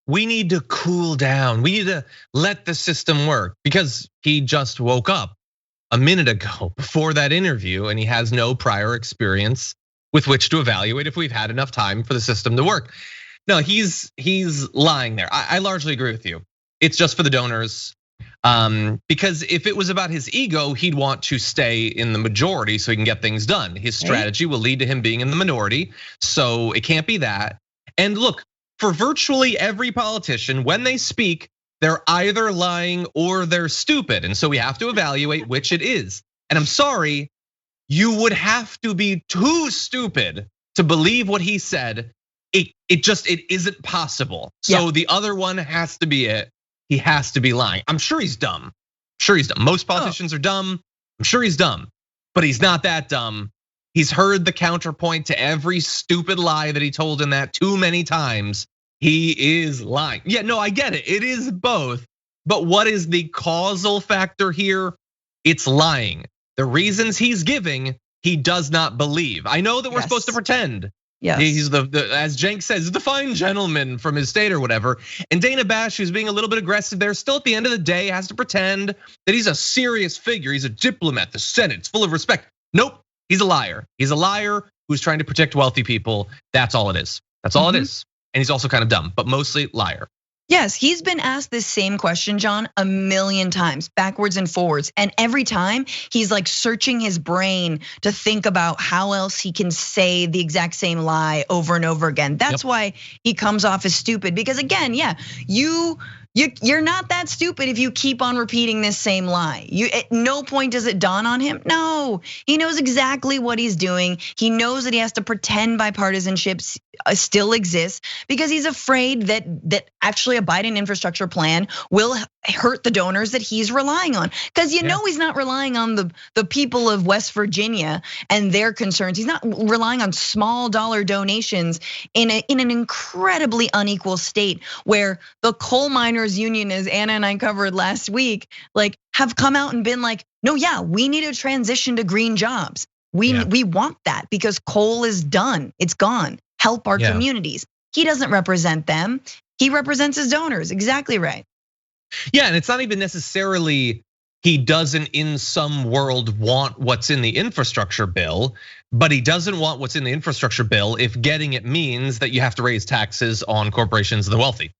we need to cool down. We need to let the system work, because he just woke up a minute ago before that interview, and he has no prior experience with which to evaluate if we've had enough time for the system to work. No, he's lying there. I largely agree with you. It's just for the donors. Because if it was about his ego, he'd want to stay in the majority so he can get things done. His strategy will lead to him being in the minority, so it can't be that. And look, for virtually every politician, when they speak, they're either lying or they're stupid. And so we have to evaluate which it is. And I'm sorry, you would have to be too stupid to believe what he said. It isn't possible. So the other one has to be it. He has to be lying. I'm sure he's dumb. Most politicians are dumb. I'm sure he's dumb, but he's not that dumb. He's heard the counterpoint to every stupid lie that he told in that too many times. He is lying. Yeah, no, I get it. It is both. But what is the causal factor here? It's lying. The reasons he's giving, he does not believe. I know that we're supposed to pretend. Yes. He's as Cenk says, the fine gentleman from his state or whatever. And Dana Bash, who's being a little bit aggressive there, still at the end of the day has to pretend that he's a serious figure. He's a diplomat. The Senate's full of respect. Nope, he's a liar. He's a liar who's trying to protect wealthy people. That's all it is. That's all it is. And he's also kind of dumb, but mostly liar. Yes, he's been asked this same question, John, a million times, backwards and forwards. And every time he's like searching his brain to think about how else he can say the exact same lie over and over again. That's why he comes off as stupid, because again, you're not that stupid if you keep on repeating this same lie. At no point does it dawn on him. No, he knows exactly what he's doing. He knows that he has to pretend bipartisanship still exists, because he's afraid that actually a Biden infrastructure plan will hurt the donors that he's relying on. Because you know he's not relying on the people of West Virginia and their concerns. He's not relying on small dollar donations in an incredibly unequal state where the coal miners union, as Anna and I covered last week, like have come out and been like, no, yeah, we need a transition to green jobs. We want that because coal is done. It's gone. Help our communities. He doesn't represent them. He represents his donors. Exactly right. Yeah, and it's not even necessarily he doesn't in some world want what's in the infrastructure bill, but he doesn't want what's in the infrastructure bill if getting it means that you have to raise taxes on corporations and the wealthy.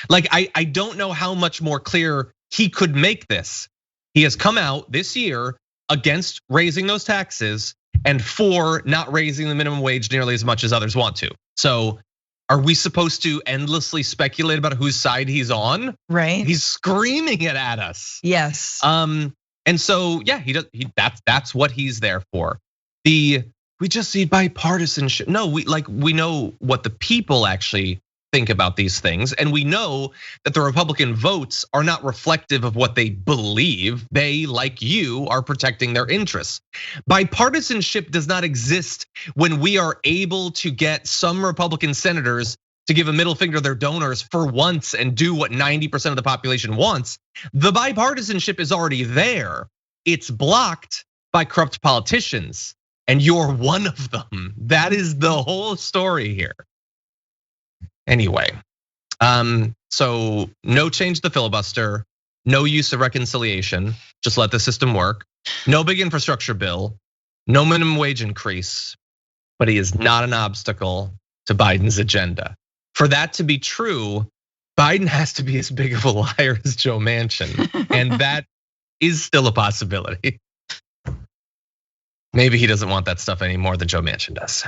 Like, I don't know how much more clear he could make this. He has come out this year against raising those taxes and for not raising the minimum wage nearly as much as others want to. So are we supposed to endlessly speculate about whose side he's on? Right. He's screaming it at us. Yes. And so yeah, that's what he's there for. We just need bipartisanship. No, we know what the people actually think about these things, and we know that the Republican votes are not reflective of what they believe. They, like you, are protecting their interests. Bipartisanship does not exist when we are able to get some Republican senators to give a middle finger to their donors for once and do what 90% of the population wants. The bipartisanship is already there. It's blocked by corrupt politicians, and you're one of them. That is the whole story here. Anyway, so no change to the filibuster, no use of reconciliation, just let the system work. No big infrastructure bill, no minimum wage increase, but he is not an obstacle to Biden's agenda. For that to be true, Biden has to be as big of a liar as Joe Manchin, and that is still a possibility. Maybe he doesn't want that stuff any more than Joe Manchin does.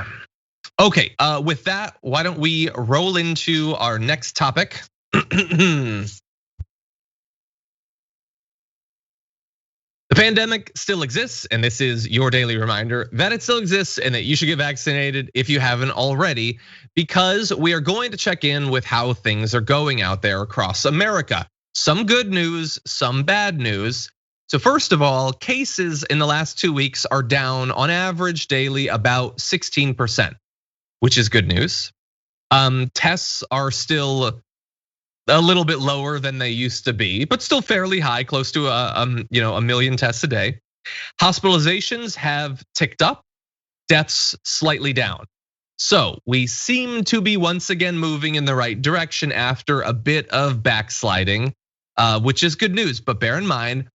Okay, with that, why don't we roll into our next topic? The pandemic still exists, and this is your daily reminder that it still exists and that you should get vaccinated if you haven't already, because we are going to check in with how things are going out there across America. Some good news, some bad news. So first of all, cases in the last 2 weeks are down on average daily about 16%, which is good news. Tests are still a little bit lower than they used to be, but still fairly high, close to a million tests a day. Hospitalizations have ticked up, deaths slightly down. So we seem to be once again moving in the right direction after a bit of backsliding, which is good news. But bear in mind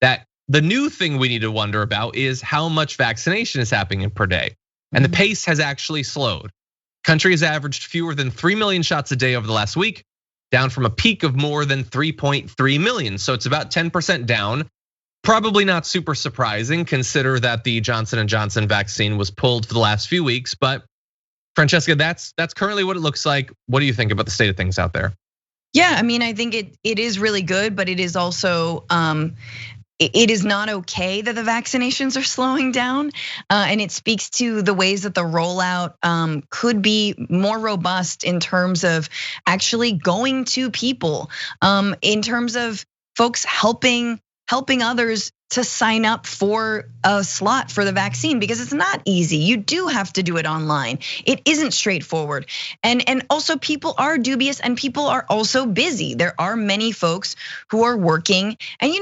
that the new thing we need to wonder about is how much vaccination is happening per day. And the pace has actually slowed. Country has averaged fewer than 3 million shots a day over the last week, down from a peak of more than 3.3 million. So it's about 10% down. Probably not super surprising, consider that the Johnson & Johnson vaccine was pulled for the last few weeks. But Francesca, that's currently what it looks like. What do you think about the state of things out there? Yeah, I mean, I think it is really good, but it is also it is not okay that the vaccinations are slowing down, and it speaks to the ways that the rollout could be more robust in terms of actually going to people, in terms of folks helping others to sign up for a slot for the vaccine, because it's not easy. You do have to do it online. It isn't straightforward. And also people are dubious and people are also busy. There are many folks who are working. And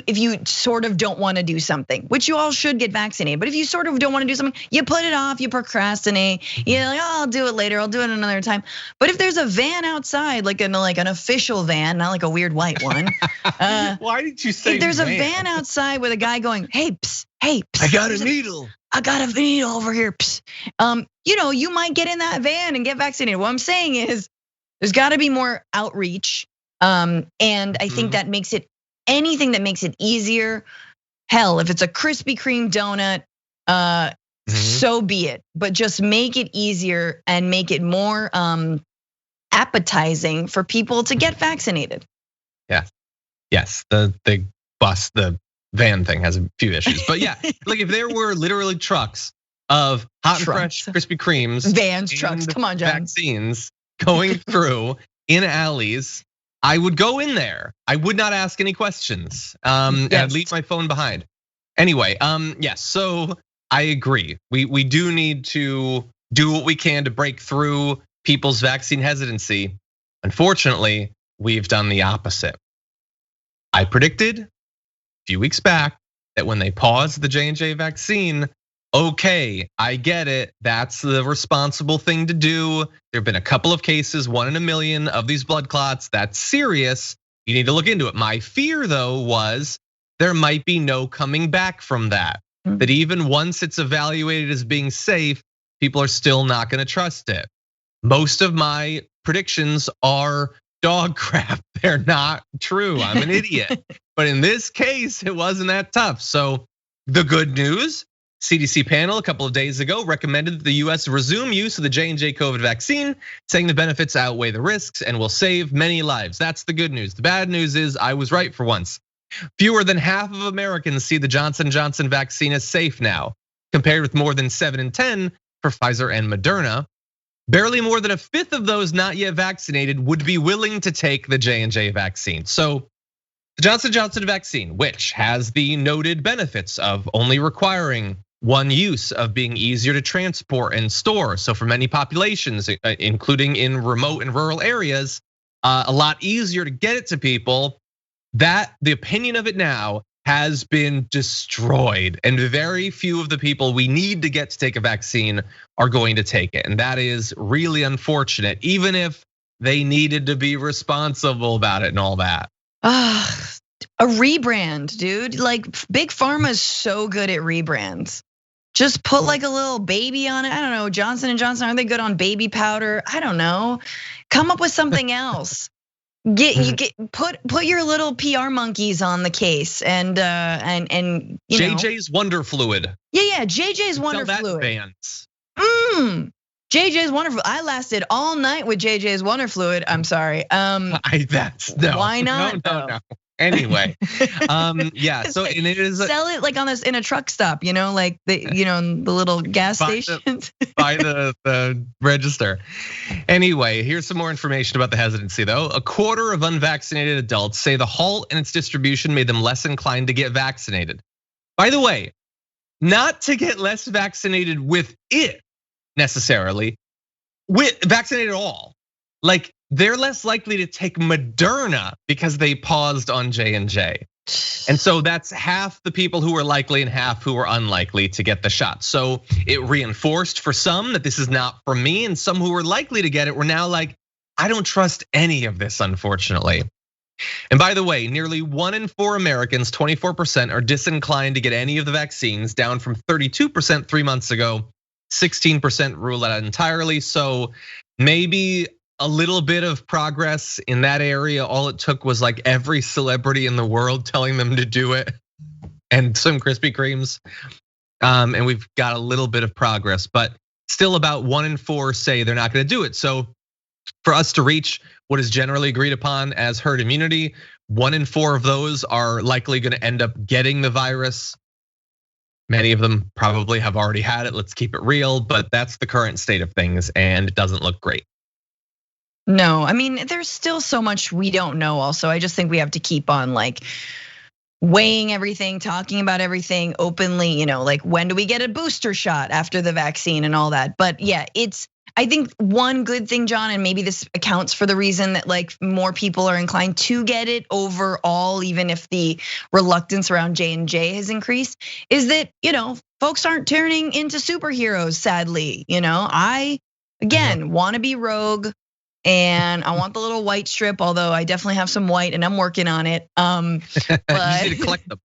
if you sort of don't want to do something, which you all should get vaccinated, but if you sort of don't want to do something, you put it off, you procrastinate, you're like, oh, I'll do it later, I'll do it another time. But if there's a van outside, like an official van, not like a weird white one. Why did you say if there's a van outside with a guy going, hey, psst, hey, psst, I got a needle. I got a needle over here. Psst. You might get in that van and get vaccinated. What I'm saying is there's gotta be more outreach. And I think that makes it, anything that makes it easier. Hell, if it's a Krispy Kreme donut, so be it. But just make it easier and make it more appetizing for people to get vaccinated. Yeah, yes, the van thing has a few issues, but yeah, like if there were literally trucks of hot and fresh Krispy Kremes, vans, trucks, come on, John, vaccines going through in alleys, I would go in there. I would not ask any questions, and I'd leave my phone behind. Anyway, yes, so I agree. We do need to do what we can to break through people's vaccine hesitancy. Unfortunately, we've done the opposite. I predicted few weeks back that when they paused the J&J vaccine, okay, I get it. That's the responsible thing to do. There've been a couple of cases, 1 in a million of these blood clots. That's serious. You need to look into it. My fear though was there might be no coming back from that. That even once it's evaluated as being safe, people are still not gonna trust it. Most of my predictions are dog crap. They're not true. I'm an idiot. But in this case, it wasn't that tough. So the good news, CDC panel a couple of days ago recommended that the US resume use of the J&J COVID vaccine, saying the benefits outweigh the risks and will save many lives. That's the good news. The bad news is I was right for once. Fewer than half of Americans see the Johnson & Johnson vaccine as safe now, compared with more than 7 in 10 for Pfizer and Moderna. Barely more than a fifth of those not yet vaccinated would be willing to take the J&J vaccine. So the Johnson & Johnson vaccine, which has the noted benefits of only requiring one use, of being easier to transport and store. So for many populations, including in remote and rural areas, a lot easier to get it to people. That the opinion of it now has been destroyed, and very few of the people we need to get to take a vaccine are going to take it. And that is really unfortunate, even if they needed to be responsible about it and all that. A rebrand, dude. Like Big Pharma is so good at rebrands. Just put like a little baby on it. I don't know, Johnson & Johnson, are they good on baby powder? I don't know. Come up with something else. Put your little PR monkeys on the case and JJ's Wonder Fluid. Yeah, JJ's Wonder Fluid. Bands. JJ's Wonder Fluid. I lasted all night with JJ's Wonder Fluid. I'm sorry. Why not? No. Anyway, yeah. So and it is sell it like in a truck stop, like the the little gas stations. By the register. Anyway, here's some more information about the hesitancy though. A quarter of unvaccinated adults say the halt in its distribution made them less inclined to get vaccinated. By the way, not to get less vaccinated with it necessarily, with vaccinated at all. Like they're less likely to take Moderna because they paused on J&J. And so that's half the people who are likely and half who are unlikely to get the shot. So it reinforced for some that this is not for me, and some who were likely to get it were now like, I don't trust any of this, unfortunately. And by the way, nearly 1 in 4 Americans, 24%, are disinclined to get any of the vaccines, down from 32% 3 months ago. 16% rule it out entirely. So maybe a little bit of progress in that area. All it took was like every celebrity in the world telling them to do it and some Krispy Kremes. And we've got a little bit of progress, but still about 1 in 4 say they're not gonna do it. So for us to reach what is generally agreed upon as herd immunity, 1 in 4 of those are likely gonna end up getting the virus. Many of them probably have already had it, let's keep it real, but that's the current state of things and it doesn't look great. No, I mean, there's still so much we don't know also. I just think we have to keep on like weighing everything, talking about everything openly, like when do we get a booster shot after the vaccine and all that. But yeah, I think one good thing, John, and maybe this accounts for the reason that like more people are inclined to get it overall, even if the reluctance around J&J has increased, is that, folks aren't turning into superheroes, sadly. I, again, want to be rogue. And I want the little white strip, although I definitely have some white and I'm working on it. But you need to collect them.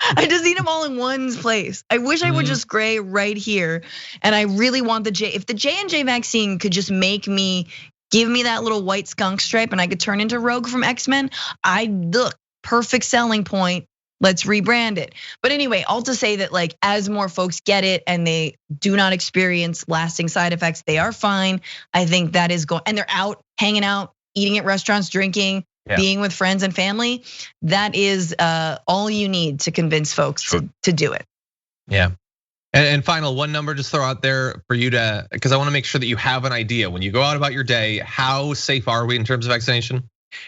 I just need them all in one place. I wish I would just gray right here. And I really want if the J&J vaccine could just give me that little white skunk stripe and I could turn into Rogue from X-Men, look, perfect selling point. Let's rebrand it. But anyway, all to say that like as more folks get it and they do not experience lasting side effects, they are fine. I think that is going, and they're out, hanging out, eating at restaurants, drinking, being with friends and family. That is all you need to convince folks to do it. Yeah. And final one number, just throw out there for you to, because I want to make sure that you have an idea when you go out about your day, how safe are we in terms of vaccination?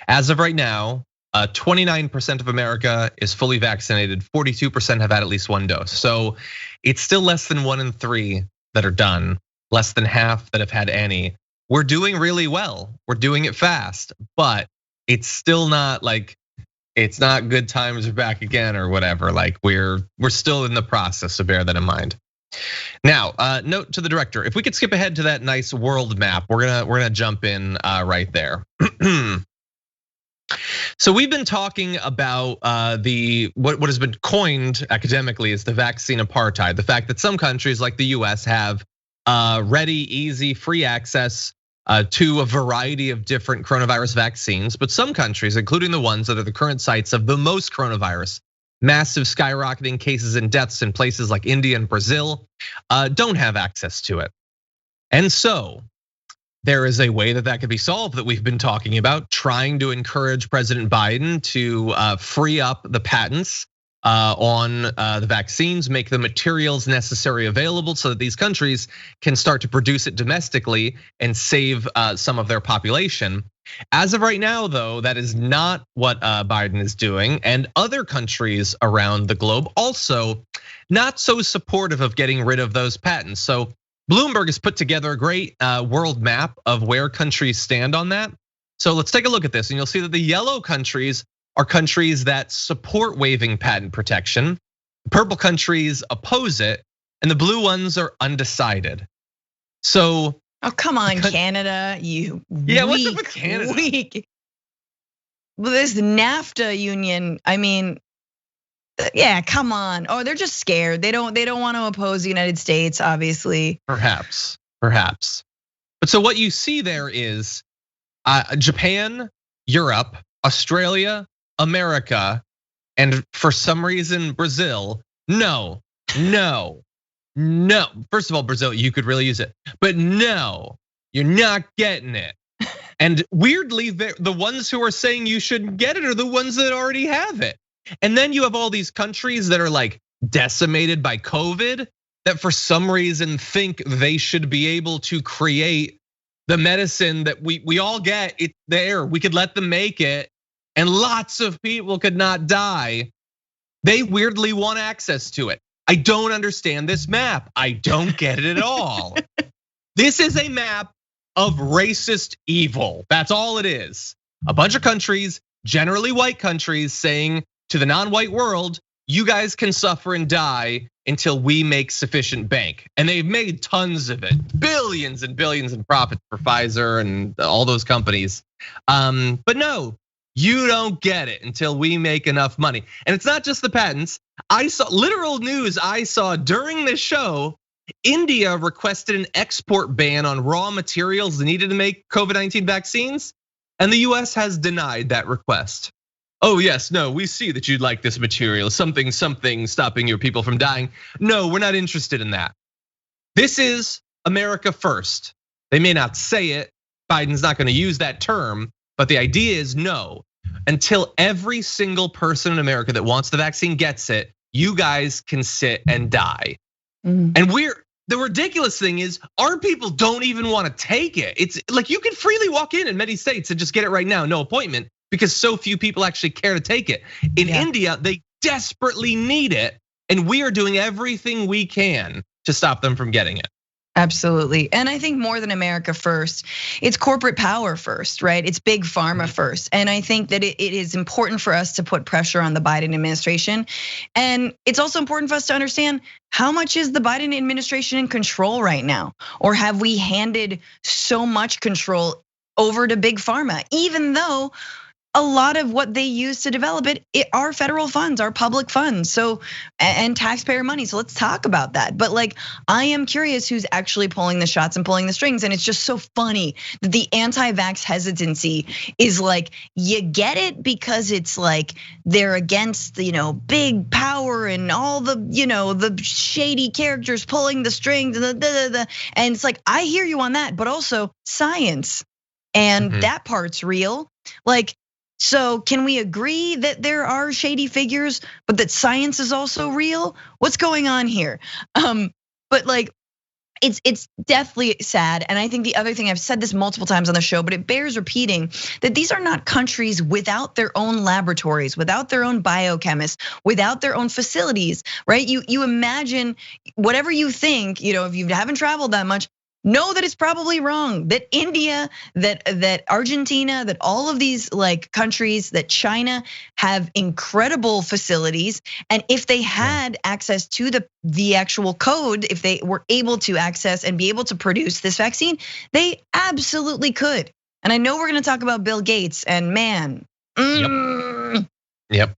As of right now, 29% of America is fully vaccinated, 42% have had at least 1 dose. So it's still less than 1 in 3 that are done, less than half that have had any. We're doing really well, we're doing it fast, but it's still not like, it's not good times are back again or whatever. Like we're still in the process, so bear that in mind. Now, note to the director, if we could skip ahead to that nice world map, we're gonna jump in right there. So we've been talking about what has been coined academically as the vaccine apartheid. The fact that some countries like the US have ready, easy, free access to a variety of different coronavirus vaccines, but some countries, including the ones that are the current sites of the most coronavirus, massive skyrocketing cases and deaths in places like India and Brazil, don't have access to it. And so there is a way that could be solved that we've been talking about, trying to encourage President Biden to free up the patents on the vaccines, make the materials necessary available so that these countries can start to produce it domestically and save some of their population. As of right now, though, that is not what Biden is doing, and other countries around the globe also not so supportive of getting rid of those patents. So Bloomberg has put together a great world map of where countries stand on that. So let's take a look at this, and you'll see that the yellow countries are countries that support waiving patent protection. Purple countries oppose it, and the blue ones are undecided. So, oh come on, Canada, you what's up with Canada? Weak. Well, this NAFTA union, I mean, yeah, come on. Oh, they're just scared. They don't want to oppose the United States, obviously. Perhaps. But so what you see there is Japan, Europe, Australia, America, and for some reason Brazil. No. No, first of all, Brazil, you could really use it, but no, you're not getting it. And weirdly, the ones who are saying you shouldn't get it are the ones that already have it. And then you have all these countries that are like decimated by COVID that for some reason think they should be able to create the medicine that we all get. It's there, we could let them make it, and lots of people could not die. They weirdly want access to it. I don't understand this map. I don't get it at all. This is a map of racist evil. That's all it is. A bunch of countries, generally white countries, saying to the non-white world, you guys can suffer and die until we make sufficient bank. And they've made tons of it, billions and billions in profit for Pfizer and all those companies. But no, you don't get it until we make enough money. And it's not just the patents. I saw literal news I saw during this show. India requested an export ban on raw materials needed to make COVID-19 vaccines, and the US has denied that request. Oh yes, no, we see that you'd like this material, something stopping your people from dying. No, we're not interested in that. This is America first. They may not say it, Biden's not gonna use that term, but the idea is no, until every single person in America that wants the vaccine gets it, you guys can sit and die. And the ridiculous thing is our people don't even want to take it. It's like you can freely walk in many states and just get it right now, no appointment, because so few people actually care to take it. In India, they desperately need it, and we are doing everything we can to stop them from getting it. Absolutely. And I think more than America first, it's corporate power first, right? It's big pharma first. And I think that it is important for us to put pressure on the Biden administration. And it's also important for us to understand how much is the Biden administration in control right now? Or have we handed so much control over to big pharma, even though a lot of what they use to develop it are federal funds, are public funds, so and taxpayer money. So let's talk about that. But like, I am curious who's actually pulling the shots and pulling the strings. And it's just so funny that the anti-vax hesitancy is like, you get it because it's like they're against big power and all the shady characters pulling the strings and it's like, I hear you on that, but also science, and that part's real. Like, so can we agree that there are shady figures, but that science is also real? What's going on here? But like, it's definitely sad. And I think the other thing, I've said this multiple times on the show, but it bears repeating, that these are not countries without their own laboratories, without their own biochemists, without their own facilities, right? You imagine whatever you think, if you haven't traveled that much, know that it's probably wrong, that India, that Argentina, that all of these like countries, that China have incredible facilities. And if they had access to the actual code, if they were able to access and be able to produce this vaccine, they absolutely could. And I know we're gonna talk about Bill Gates, and man. Yep.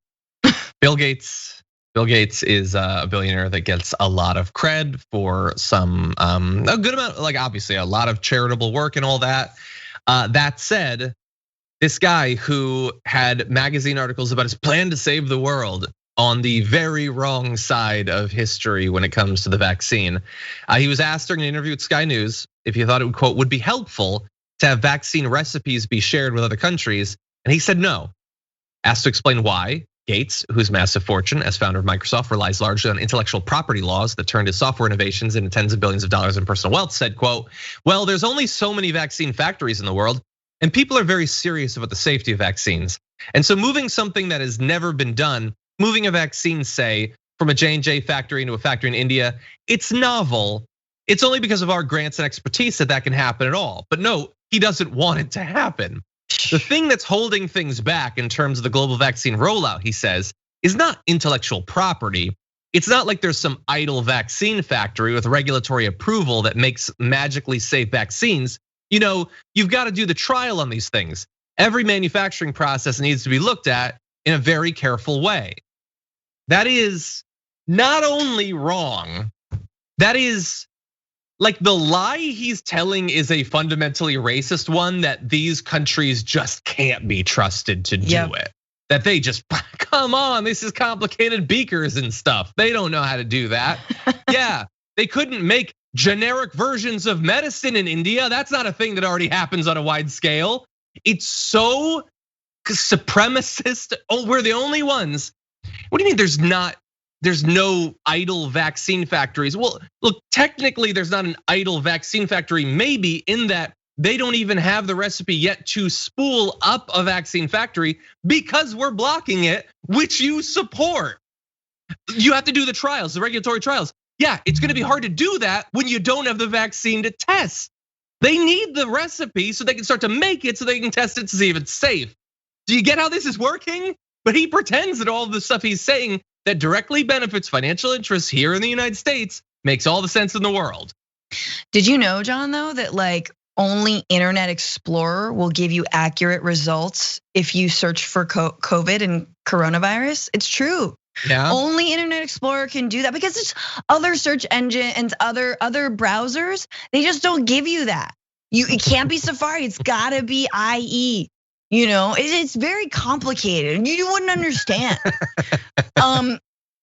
Bill Gates is a billionaire that gets a lot of cred for a good amount, like obviously a lot of charitable work and all that. That said, this guy who had magazine articles about his plan to save the world on the very wrong side of history when it comes to the vaccine. He was asked during an interview with Sky News if he thought it would, quote, would be helpful to have vaccine recipes be shared with other countries, and he said no. Asked to explain why, Gates, whose massive fortune as founder of Microsoft relies largely on intellectual property laws that turned his software innovations into tens of billions of dollars in personal wealth, said, quote, well, there's only so many vaccine factories in the world, and people are very serious about the safety of vaccines. And so moving something that has never been done, moving a vaccine, say, from a J&J factory into a factory in India, it's novel. It's only because of our grants and expertise that can happen at all. But no, he doesn't want it to happen. The thing that's holding things back in terms of the global vaccine rollout, he says, is not intellectual property. It's not like there's some idle vaccine factory with regulatory approval that makes magically safe vaccines. You've got to do the trial on these things. Every manufacturing process needs to be looked at in a very careful way. That is not only wrong, that is like the lie he's telling is a fundamentally racist one, that these countries just can't be trusted to do it. That they just, come on, this is complicated beakers and stuff. They don't know how to do that. Yeah, They couldn't make generic versions of medicine in India. That's not a thing that already happens on a wide scale. It's so supremacist. Oh, we're the only ones. What do you mean there's no idle vaccine factories? Well, look, technically there's not an idle vaccine factory, maybe in that they don't even have the recipe yet to spool up a vaccine factory because we're blocking it, which you support. You have to do the trials, the regulatory trials. Yeah, it's gonna be hard to do that when you don't have the vaccine to test. They need the recipe so they can start to make it so they can test it to see if it's safe. Do you get how this is working? But he pretends that all of the stuff he's saying that directly benefits financial interests here in the United States makes all the sense in the world. Did you know, John, though, that like only Internet Explorer will give you accurate results if you search for COVID and coronavirus? It's true. Yeah. Only Internet Explorer can do that because it's other search engines, other browsers, they just don't give you that. It can't be Safari, it's gotta be IE. It's very complicated and you wouldn't understand.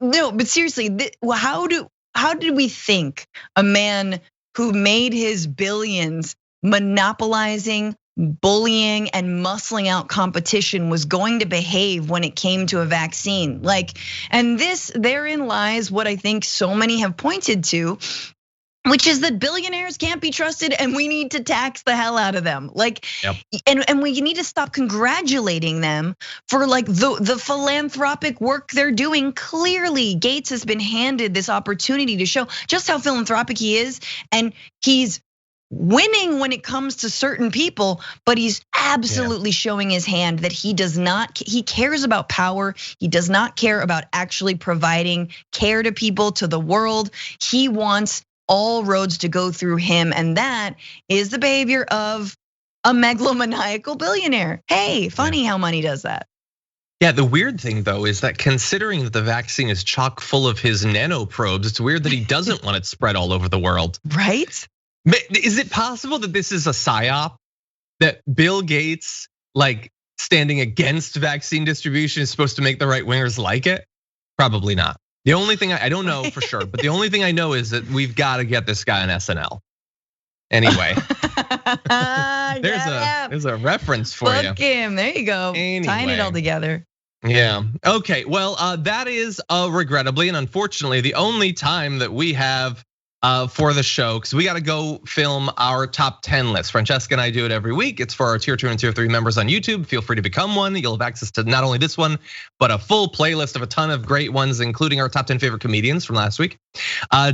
No, but seriously, how did we think a man who made his billions monopolizing, bullying, and muscling out competition was going to behave when it came to a vaccine? And therein lies what I think so many have pointed to, which is that billionaires can't be trusted and we need to tax the hell out of them. Yep. And we need to stop congratulating them for the philanthropic work they're doing. Clearly, Gates has been handed this opportunity to show just how philanthropic he is, and he's winning when it comes to certain people, but he's absolutely showing his hand that he cares about power. He does not care about actually providing care to people, to the world. He wants all roads to go through him, and that is the behavior of a megalomaniacal billionaire. Hey, funny how money does that. Yeah, the weird thing though is that considering that the vaccine is chock full of his nanoprobes, it's weird that he doesn't want it spread all over the world. Right? Is it possible that this is a psyop? That Bill Gates, standing against vaccine distribution, is supposed to make the right wingers like it? Probably not. The only thing I don't know for sure, but the only thing I know is that we've got to get this guy on SNL. Anyway, there's a reference for you. Fuck him. There you go. Anyway. Tying it all together. Yeah. Okay. Well, that is regrettably and unfortunately the only time that we have for the show, because we got to go film our top 10 list. Francesca and I do it every week. It's for our tier 2 and tier 3 members on YouTube. Feel free to become one. You'll have access to not only this one, but a full playlist of a ton of great ones, including our top 10 favorite comedians from last week.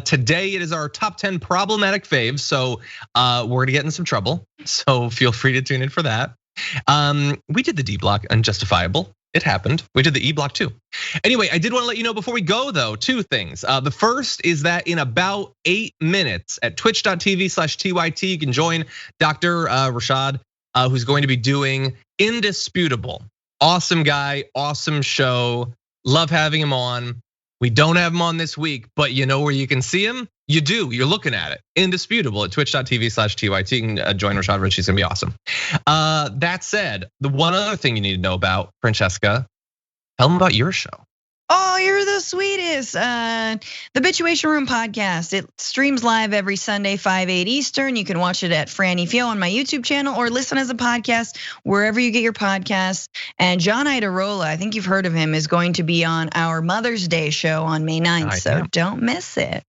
Today it is our top 10 problematic faves. So we're gonna get in some trouble. So feel free to tune in for that. We did the D block unjustifiable. It happened. We did the E block too. Anyway, I did want to let you know before we go though, two things. The first is that in about 8 minutes at twitch.tv/TYT, you can join Dr. Rashad, who's going to be doing Indisputable. Awesome guy, awesome show. Love having him on. We don't have him on this week, but you know where you can see him? You do, you're looking at it. Indisputable at twitch.tv/TYT. You can join Rashad Rich, he's gonna be awesome. That said, the one other thing you need to know about, Francesca, tell them about your show. Oh, you're the sweetest. The Bitchuation Room podcast. It streams live every Sunday, 5/8 Eastern. You can watch it at Franny Fio on my YouTube channel or listen as a podcast wherever you get your podcasts. And John Idarola, I think you've heard of him, is going to be on our Mother's Day show on May 9th. So don't miss it.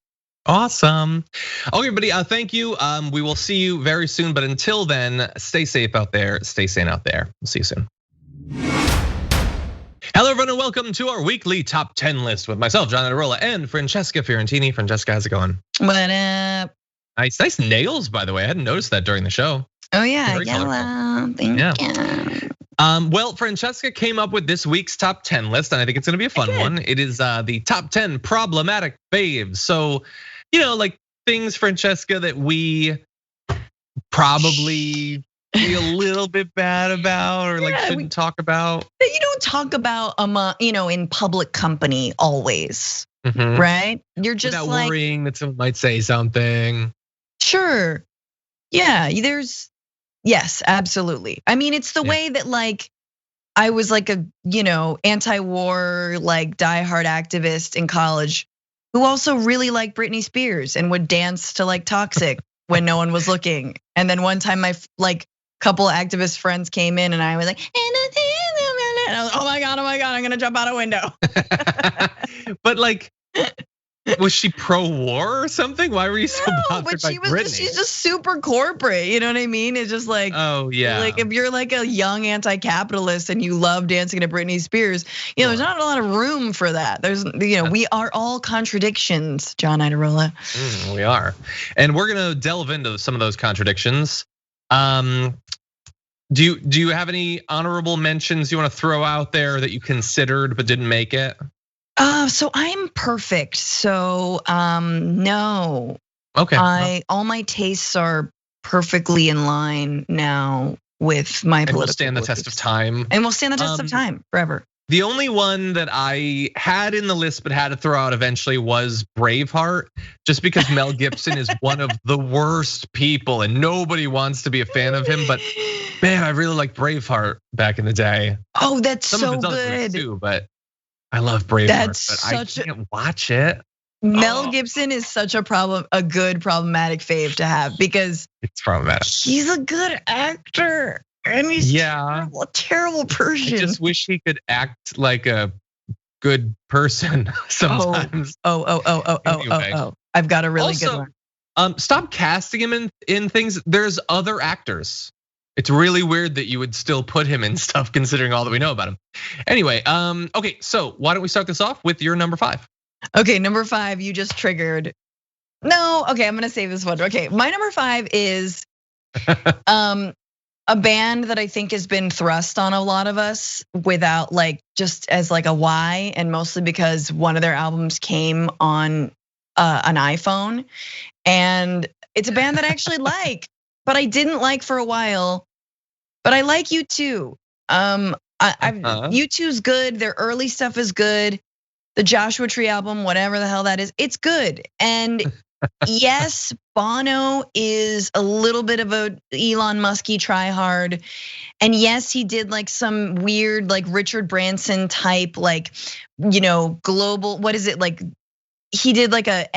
Awesome. Okay, everybody, thank you. We will see you very soon, but until then, stay safe out there, stay sane out there. We'll see you soon. Hello, everyone, and welcome to our weekly top 10 list with myself, John Idarola, and Francesca Fiorentini. Francesca, how's it going? What up? Nice nails, by the way. I hadn't noticed that during the show. Oh yeah, yellow. Thank you. Well, Francesca came up with this week's top 10 list, and I think it's gonna be a fun one. It is the top 10 problematic faves. So, things, Francesca, that we probably feel a little bit bad about or shouldn't talk about. That you don't talk about in public company always, right? You're just without worrying that someone might say something. Sure, yeah. Yes, absolutely. I mean, it's the way that I was a anti-war diehard activist in college. who also really liked Britney Spears and would dance to like Toxic when no one was looking. And then one time my like couple activist friends came in and I was like, and I was, oh my God, I'm gonna jump out a window. But like, was she pro-war or something? Why were you so bothered by Britney? She's just super corporate, you know what I mean? It's just like, oh yeah. Like if you're like a young anti-capitalist and you love dancing to Britney Spears, there's not a lot of room for that. There's, we are all contradictions, John Idarola. We are, and we're gonna delve into some of those contradictions. Do you have any honorable mentions you want to throw out there that you considered but didn't make it? So I'm perfect. So no. Okay. All my tastes are perfectly in line now with my political. And will stand the test of time. And will stand the test of time forever. The only one that I had in the list but had to throw out eventually was Braveheart, just because Mel Gibson is one of the worst people and nobody wants to be a fan of him. But man, I really liked Braveheart back in the day. Oh, that's Some so of his good too, but I love Braveheart. But I can't watch it. Mel Gibson is such a good problematic fave to have because it's problematic. He's a good actor. And he's a terrible person. I just wish he could act like a good person sometimes. Oh. I've got a really good one. Stop casting him in things. There's other actors. It's really weird that you would still put him in stuff considering all that we know about him. Anyway, okay, so why don't we start this off with your number 5? Okay, number 5, you just triggered. No, okay, I'm gonna save this one. Okay, my number 5 is a band that I think has been thrust on a lot of us without like just as like a why, and mostly because one of their albums came on an iPhone, and it's a band that I actually like, but I didn't like for a while. But I like U2. U2's good. Their early stuff is good. The Joshua Tree album, whatever the hell that is, it's good. And yes, Bono is a little bit of a Elon Musky tryhard. And yes, he did like some weird, like Richard Branson type, like, global, what is it like? He did like a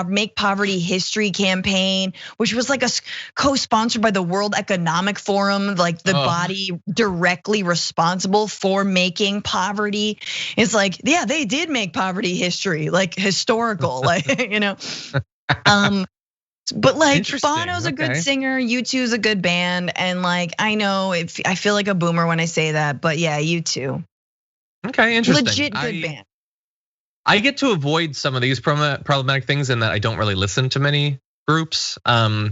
make poverty history campaign, which was like a co-sponsored by the World Economic Forum, like the body directly responsible for making poverty. It's like, yeah, they did make poverty history, like historical, like, But like Bono's a good singer, U2's a good band, and like I know I feel like a boomer when I say that, but yeah, U2. Okay, interesting. Legit good band. I get to avoid some of these problematic things in that I don't really listen to many groups. Like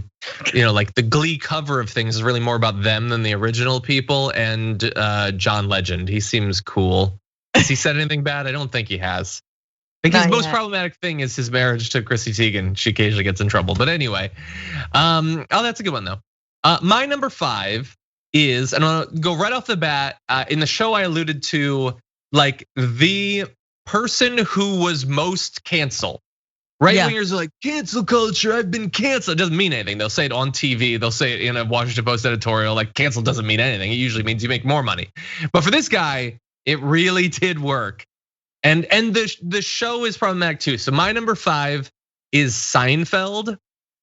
the Glee cover of things is really more about them than the original people. And John Legend, he seems cool. Has he said anything bad? I don't think he has. I think his most problematic thing is his marriage to Chrissy Teigen. She occasionally gets in trouble, but anyway. That's a good one though. My number 5 is, and I'm gonna go right off the bat. In the show, I alluded to like the person who was most canceled. Right wingers are like, cancel culture, I've been canceled. It doesn't mean anything. They'll say it on TV, they'll say it in a Washington Post editorial, like cancel doesn't mean anything. It usually means you make more money. But for this guy, it really did work. And the show is problematic too. So my number 5 is Seinfeld,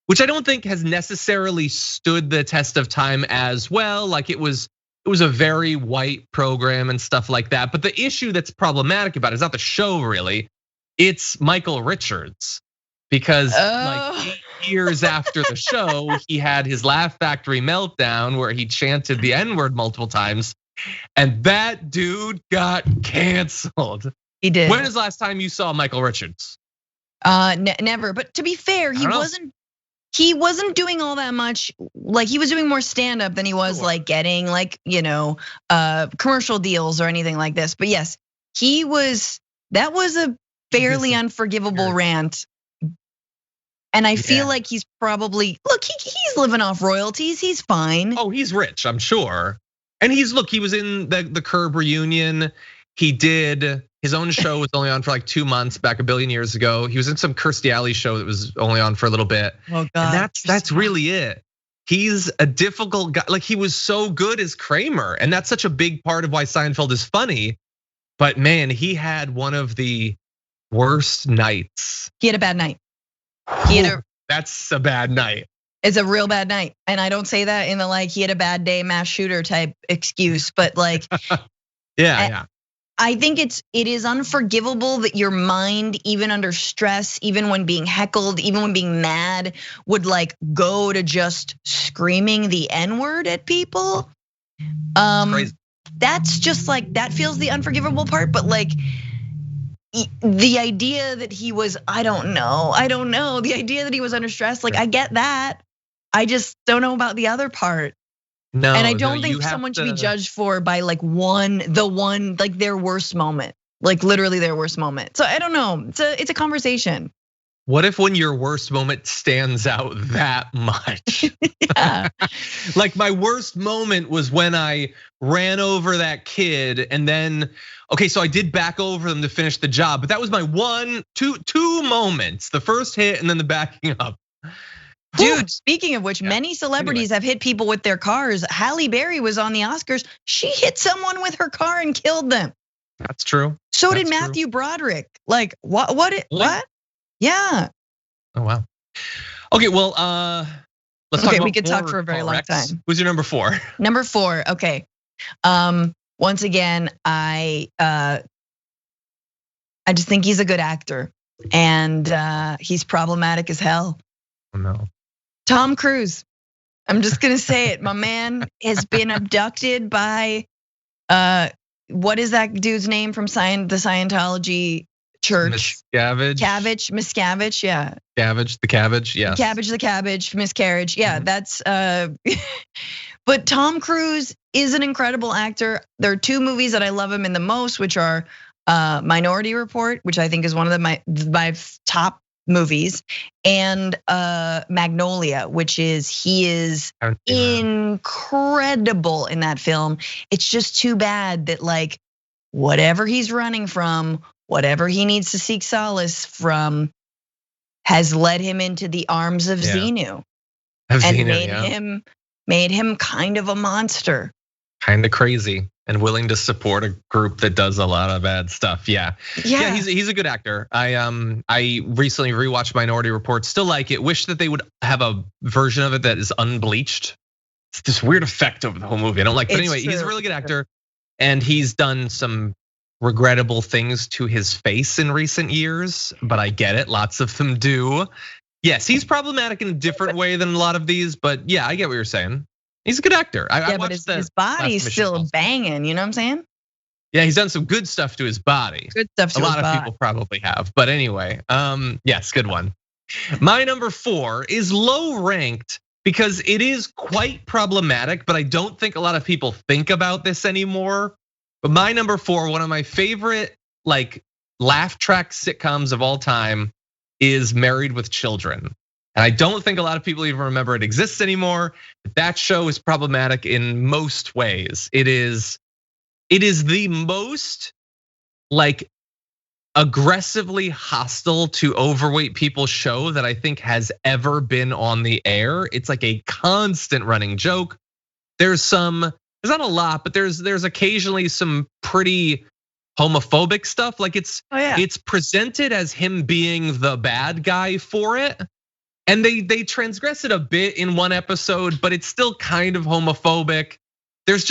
which I don't think has necessarily stood the test of time as well. Like it was a very white program and stuff like that. But the issue that's problematic about it is not the show really, it's Michael Richards. Because like 8 years after the show, he had his Laugh Factory meltdown where he chanted the N-word multiple times. And that dude got canceled. He did. When was the last time you saw Michael Richards? Never, but to be fair, he wasn't doing all that much. Like he was doing more stand up than he was like getting like, commercial deals or anything like this. But yes, that was a fairly unforgivable rant. And I feel like he's probably, he's living off royalties. He's fine. Oh, he's rich, I'm sure. And he was in the Curb reunion. He did his own show, was only on for like 2 months back a billion years ago. He was in some Kirstie Alley show that was only on for a little bit. Oh God, and that's really it. He's a difficult guy. Like he was so good as Kramer, and that's such a big part of why Seinfeld is funny. But man, he had one of the Worst nights. He had a bad night. That's a bad night. It's a real bad night. And I don't say that in the like he had a bad day mass shooter type excuse, but like yeah. I think it is unforgivable that your mind, even under stress, even when being heckled, even when being mad, would like go to just screaming the N-word at people. That's just like, that feels the unforgivable part, but like the idea that he was, I don't know. The idea that he was under stress, like I get that. I just don't know about the other part. No, and I don't think someone should be judged for by like like their worst moment, like literally their worst moment. So I don't know. It's a conversation. What if when your worst moment stands out that much? Yeah. Like my worst moment was when I ran over that kid and then, okay, so I did back over them to finish the job, but that was my two moments, the first hit and then the backing up. Dude, speaking of which, many celebrities have hit people with their cars. Halle Berry was on the Oscars. She hit someone with her car and killed them. That's true. So did Matthew Broderick. Like what? Yeah. Oh wow. Okay, well, let's talk about we could talk for a very long time. Who's your number 4? Number 4. Okay. Once again, I just think he's a good actor, and he's problematic as hell. Oh no. Tom Cruise. I'm just gonna say it. My man has been abducted by what is that dude's name from the Scientology church? Miscavige, yeah. The cabbage, yes. The cabbage, miscarriage, yeah. That's but Tom Cruise is an incredible actor. There are 2 movies that I love him in the most, which are Minority Report, which I think is one of my top movies, and Magnolia, which he is incredible in that film. It's just too bad that like whatever he's running from, whatever he needs to seek solace from, has led him into the arms of Xenu, and made him kind of a monster. Kind of crazy and willing to support a group that does a lot of bad stuff. Yeah, he's a good actor. I recently rewatched Minority Report. Still like it. Wish that they would have a version of it that is unbleached. It's this weird effect over the whole movie. I don't like. But anyway, he's a really good actor, and he's done some regrettable things to his face in recent years. But I get it. Lots of them do. Yes, he's problematic in a different way than a lot of these. But yeah, I get what you're saying. He's a good actor. But his body's still banging, you know what I'm saying? Yeah, he's done some good stuff to his body. Good stuff to his body. A lot of people probably have. But anyway, yes, good one. My number 4 is low ranked because it is quite problematic, but I don't think a lot of people think about this anymore. But my number 4, one of my favorite like laugh track sitcoms of all time, is Married with Children. And I don't think a lot of people even remember it exists anymore. But that show is problematic in most ways. It is the most like aggressively hostile to overweight people show that I think has ever been on the air. It's like a constant running joke. There's not a lot, but there's occasionally some pretty homophobic stuff. Like it's presented as him being the bad guy for it. And they transgress it a bit in one episode, but it's still kind of homophobic. There's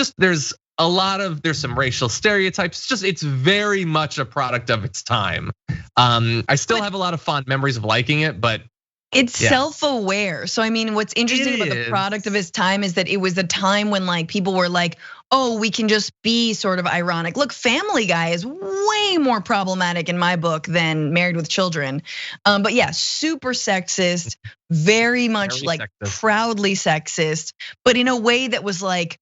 some racial stereotypes. It's very much a product of its time. I still have a lot of fond memories of liking it, but it's self-aware. So I mean, what's interesting about the product of his time is that it was a time when like people were like, oh, we can just be sort of ironic. Look, Family Guy is way more problematic in my book than Married with Children. But yeah, super sexist, very much like sexist. Proudly sexist, but in a way that was like,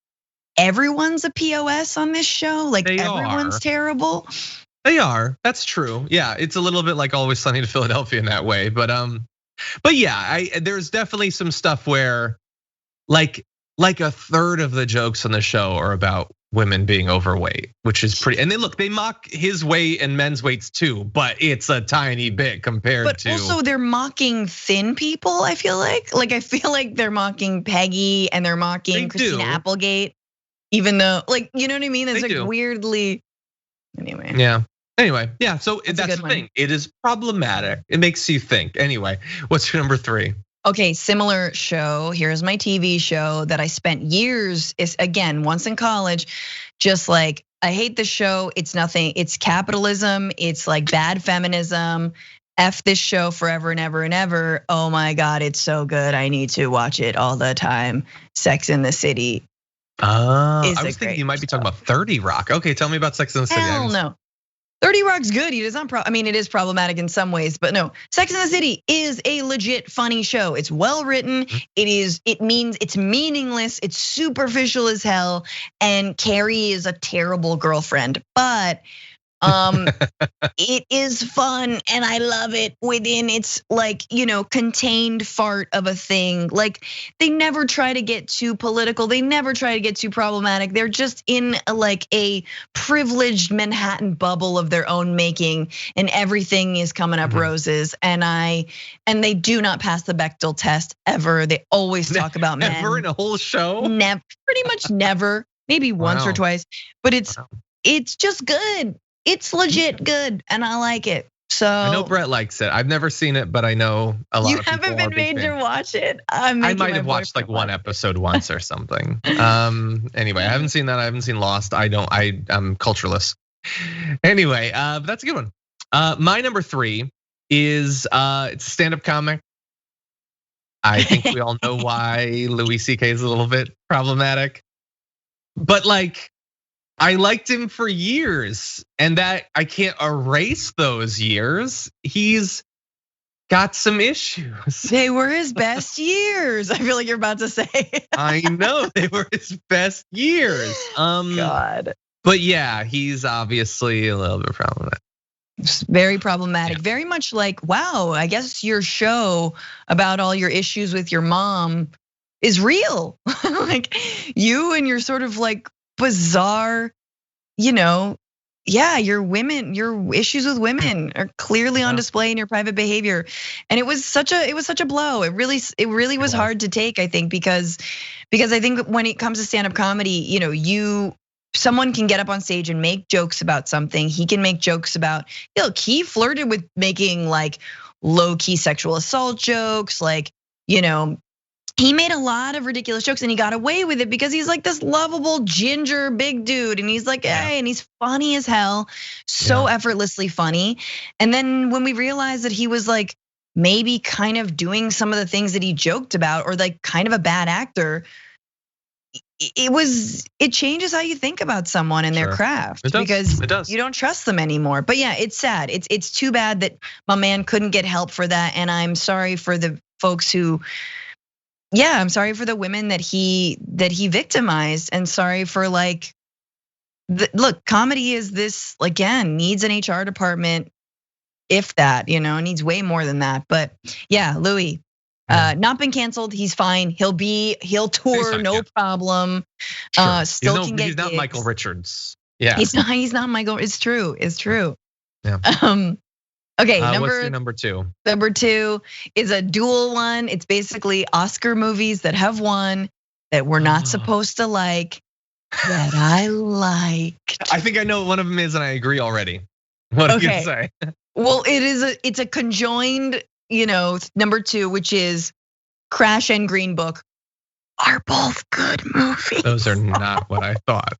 everyone's a POS on this show. Like everyone's terrible. They are, that's true. Yeah, it's a little bit like Always Sunny in Philadelphia in that way. But yeah, there's definitely some stuff where like a third of the jokes on the show are about women being overweight, which is pretty, and they mock his weight and men's weights too, but it's a tiny bit compared to. But also they're mocking thin people, I feel like they're mocking Peggy and they're mocking Christina Applegate, even though like, you know what I mean? It's like weirdly, anyway. Yeah. Anyway, yeah, so that's the one. thing. It is problematic. It makes you think. Anyway, what's your number 3? Okay, similar show. Here's my TV show that I spent years, again, once in college, just like, I hate this show. It's nothing. It's capitalism. It's like bad feminism. F this show forever and ever and ever. Oh my God, it's so good. I need to watch it all the time. Sex in the City. I was thinking you might be talking about 30 Rock. Okay, tell me about Sex in the City. Hell no. 30 Rock's good. It is not. I mean, it is problematic in some ways, but no. Sex in the City is a legit funny show. It's well written. It means it's meaningless. It's superficial as hell. And Carrie is a terrible girlfriend, but it is fun and I love it within its like, contained fart of a thing. Like they never try to get too political. They never try to get too problematic. They're just in like a privileged Manhattan bubble of their own making and everything is coming up roses. And they do not pass the Bechdel test ever. They always talk about men. Never in a whole show? Never, pretty much never. Maybe once or twice, but it's just good. It's legit good, and I like it. So I know Brett likes it. I've never seen it, but I know a lot of people. You haven't been made to watch it. I might have watched like one episode once or something. Anyway, I haven't seen that. I haven't seen Lost. I'm cultureless. Anyway, but that's a good one. My number 3 is it's a stand-up comic. I think we all know why Louis C.K. is a little bit problematic, but like. I liked him for years, and that I can't erase those years. He's got some issues. They were his best years. I feel like you're about to say. I know they were his best years. God. But yeah, he's obviously a little bit problematic. Very problematic. Yeah. Very much like, wow, I guess your show about all your issues with your mom is real. Like you and your sort of like bizarre, your issues with women are clearly on display in your private behavior. And it was such a blow. It really was hard to take, I think, because I think when it comes to stand-up comedy, someone can get up on stage and make jokes about something. He can make jokes about, he flirted with making like low-key sexual assault jokes, like, he made a lot of ridiculous jokes and he got away with it because he's like this lovable ginger big dude and he's like, hey, and he's funny as hell, so effortlessly funny. And then when we realized that he was like maybe kind of doing some of the things that he joked about or like kind of a bad actor, it changes how you think about someone and their craft because you don't trust them anymore. But yeah, it's sad. It's too bad that my man couldn't get help for that. And I'm sorry for the folks who, I'm sorry for the women that he victimized, and sorry for like, look, comedy is this again needs an HR department, if that, needs way more than that. But yeah, Louis, not been canceled. He's fine. He'll tour, no problem. Sure. Still can get He's not gigs. Michael Richards. Yeah, he's not Michael. It's true. Yeah. Okay, what's your number 2? Number 2 is a dual one. It's basically Oscar movies that have won that we're not supposed to like, that I liked. I think I know what one of them is, and I agree already. What are you gonna say? Well, it's a conjoined, number 2, which is Crash and Green Book. Are both good movies. Those are not what I thought.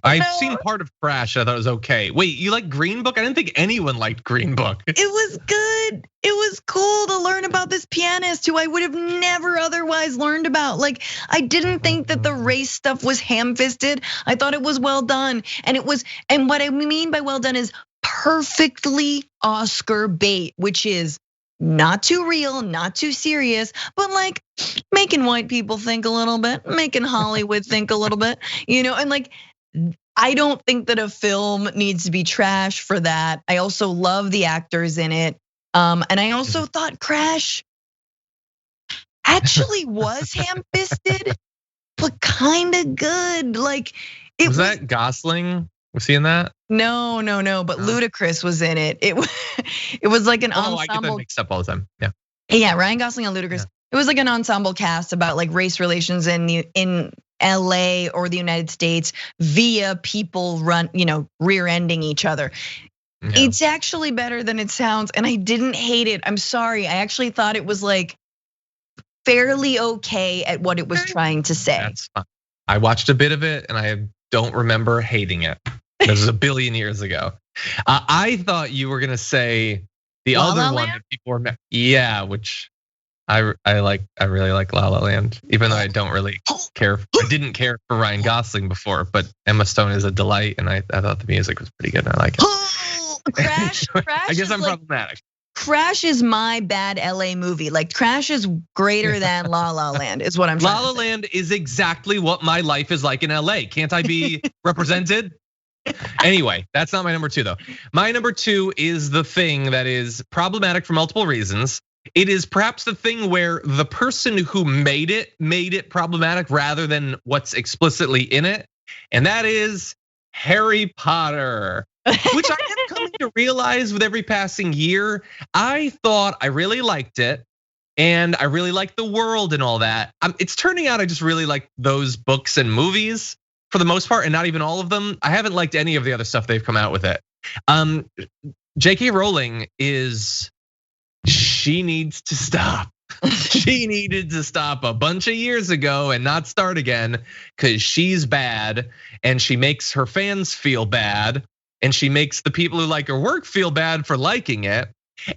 I've seen part of Crash. I thought it was okay. Wait, you like Green Book? I didn't think anyone liked Green Book. It was good. It was cool to learn about this pianist who I would have never otherwise learned about. Like, I didn't think that the race stuff was ham-fisted. I thought it was well done. And what I mean by well done is perfectly Oscar bait, which is not too real, not too serious, but like making white people think a little bit, making Hollywood think a little bit, and like, I don't think that a film needs to be trash for that. I also love the actors in it. And I also thought Crash actually was ham-fisted, but kind of good. Like it was that Gosling? Was he in that? No, but Ludacris was in it. It was like an ensemble. I get that mixed up all the time. Yeah, Ryan Gosling and Ludacris. Yeah. It was like an ensemble cast about like race relations in LA or the United States via people rear-ending each other. Yeah. It's actually better than it sounds, and I didn't hate it. I'm sorry. I actually thought it was like fairly okay at what it was trying to say. That's fine. I watched a bit of it and I don't remember hating it. This was a billion years ago. I thought you were gonna say the La other La one Land? that people were, yeah, which I like. I really like La La Land, even though I don't really care. I didn't care for Ryan Gosling before, but Emma Stone is a delight, and I thought the music was pretty good. And I like it. Crash I guess is I'm like, problematic. Crash is my bad LA movie. Like Crash is greater than La La Land is what I'm trying La La to say. Land is exactly what my life is like in LA. Can't I be represented? Anyway, that's not my number 2 though. My number 2 is the thing that is problematic for multiple reasons. It is perhaps the thing where the person who made it problematic rather than what's explicitly in it. And that is Harry Potter. Which I am coming to realize with every passing year. I thought I really liked it, and I really liked the world and all that. It's turning out I just really like those books and movies for the most part, and not even all of them. I haven't liked any of the other stuff they've come out with it. J.K. Rowling she needs to stop. She needed to stop a bunch of years ago and not start again because she's bad and she makes her fans feel bad. And she makes the people who like her work feel bad for liking it.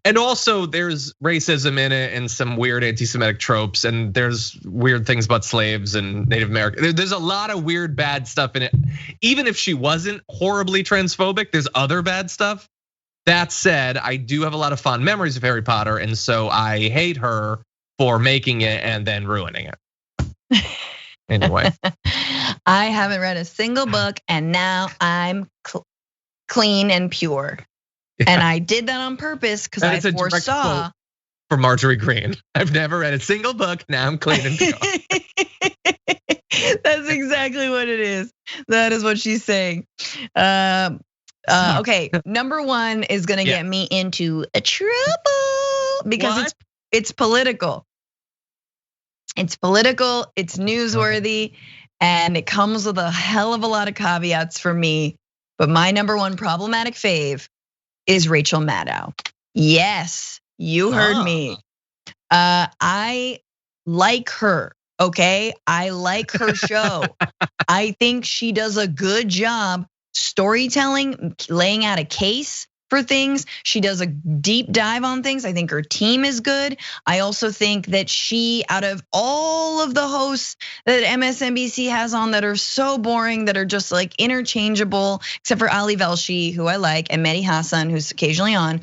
And also there's racism in it and some weird anti-Semitic tropes. And there's weird things about slaves and Native American. There's a lot of weird, bad stuff in it. Even if she wasn't horribly transphobic, there's other bad stuff. That said, I do have a lot of fond memories of Harry Potter. And so I hate her for making it and then ruining it. Anyway. I haven't read a single book and now I'm clean and pure. Yeah. And I did that on purpose because I foresaw. For Marjorie Green, I've never read a single book. Now I'm clean and pure. That's exactly what it is. That is what she's saying. Okay, number 1 is gonna get me into a trouble because it's political. It's political. It's newsworthy, and it comes with a hell of a lot of caveats for me. But my number 1 problematic fave is Rachel Maddow. Yes, you heard me. I like her, okay? I like her show. I think she does a good job storytelling, laying out a case for things. She does a deep dive on things. I think her team is good. I also think that she, out of all of the hosts that MSNBC has on that are so boring, that are just like interchangeable, except for Ali Velshi, who I like, and Mehdi Hassan, who's occasionally on.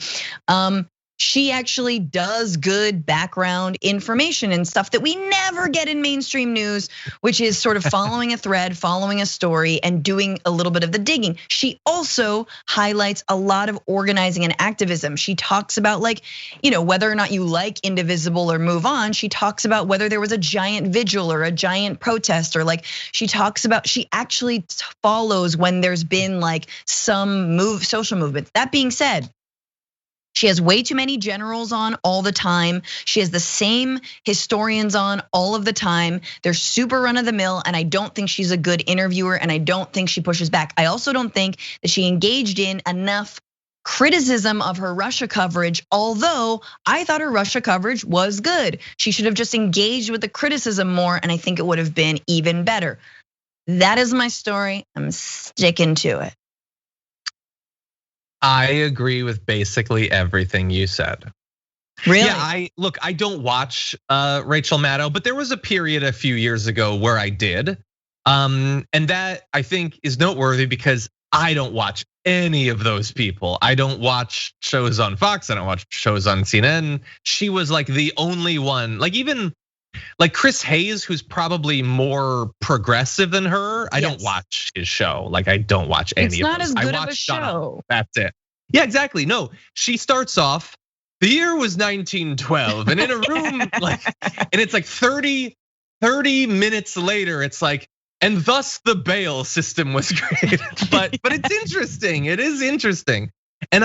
She actually does good background information and stuff that we never get in mainstream news, which is sort of following a thread, following a story, and doing a little bit of the digging. She also highlights a lot of organizing and activism. She talks about like, whether or not you like Indivisible or Move On. She talks about whether there was a giant vigil or a giant protest, or like she actually follows when there's been like some social movement. That being said, she has way too many generals on all the time. She has the same historians on all of the time. They're super run of the mill, and I don't think she's a good interviewer, and I don't think she pushes back. I also don't think that she engaged in enough criticism of her Russia coverage, although I thought her Russia coverage was good. She should have just engaged with the criticism more, and I think it would have been even better. That is my story. I'm sticking to it. I agree with basically everything you said. Really? Yeah, I don't watch Rachel Maddow, but there was a period a few years ago where I did. And that I think is noteworthy because I don't watch any of those people. I don't watch shows on Fox, I don't watch shows on CNN. She was like the only one, like even like Chris Hayes, who's probably more progressive than her. I don't watch his show. Like I don't watch any of It's not those. as good I of a watch show. That's it. Yeah, exactly. No, she starts off, the year was 1912, and in a room like, and it's like 30 minutes later, it's like, and thus the bail system was created. But it's interesting. It is interesting. And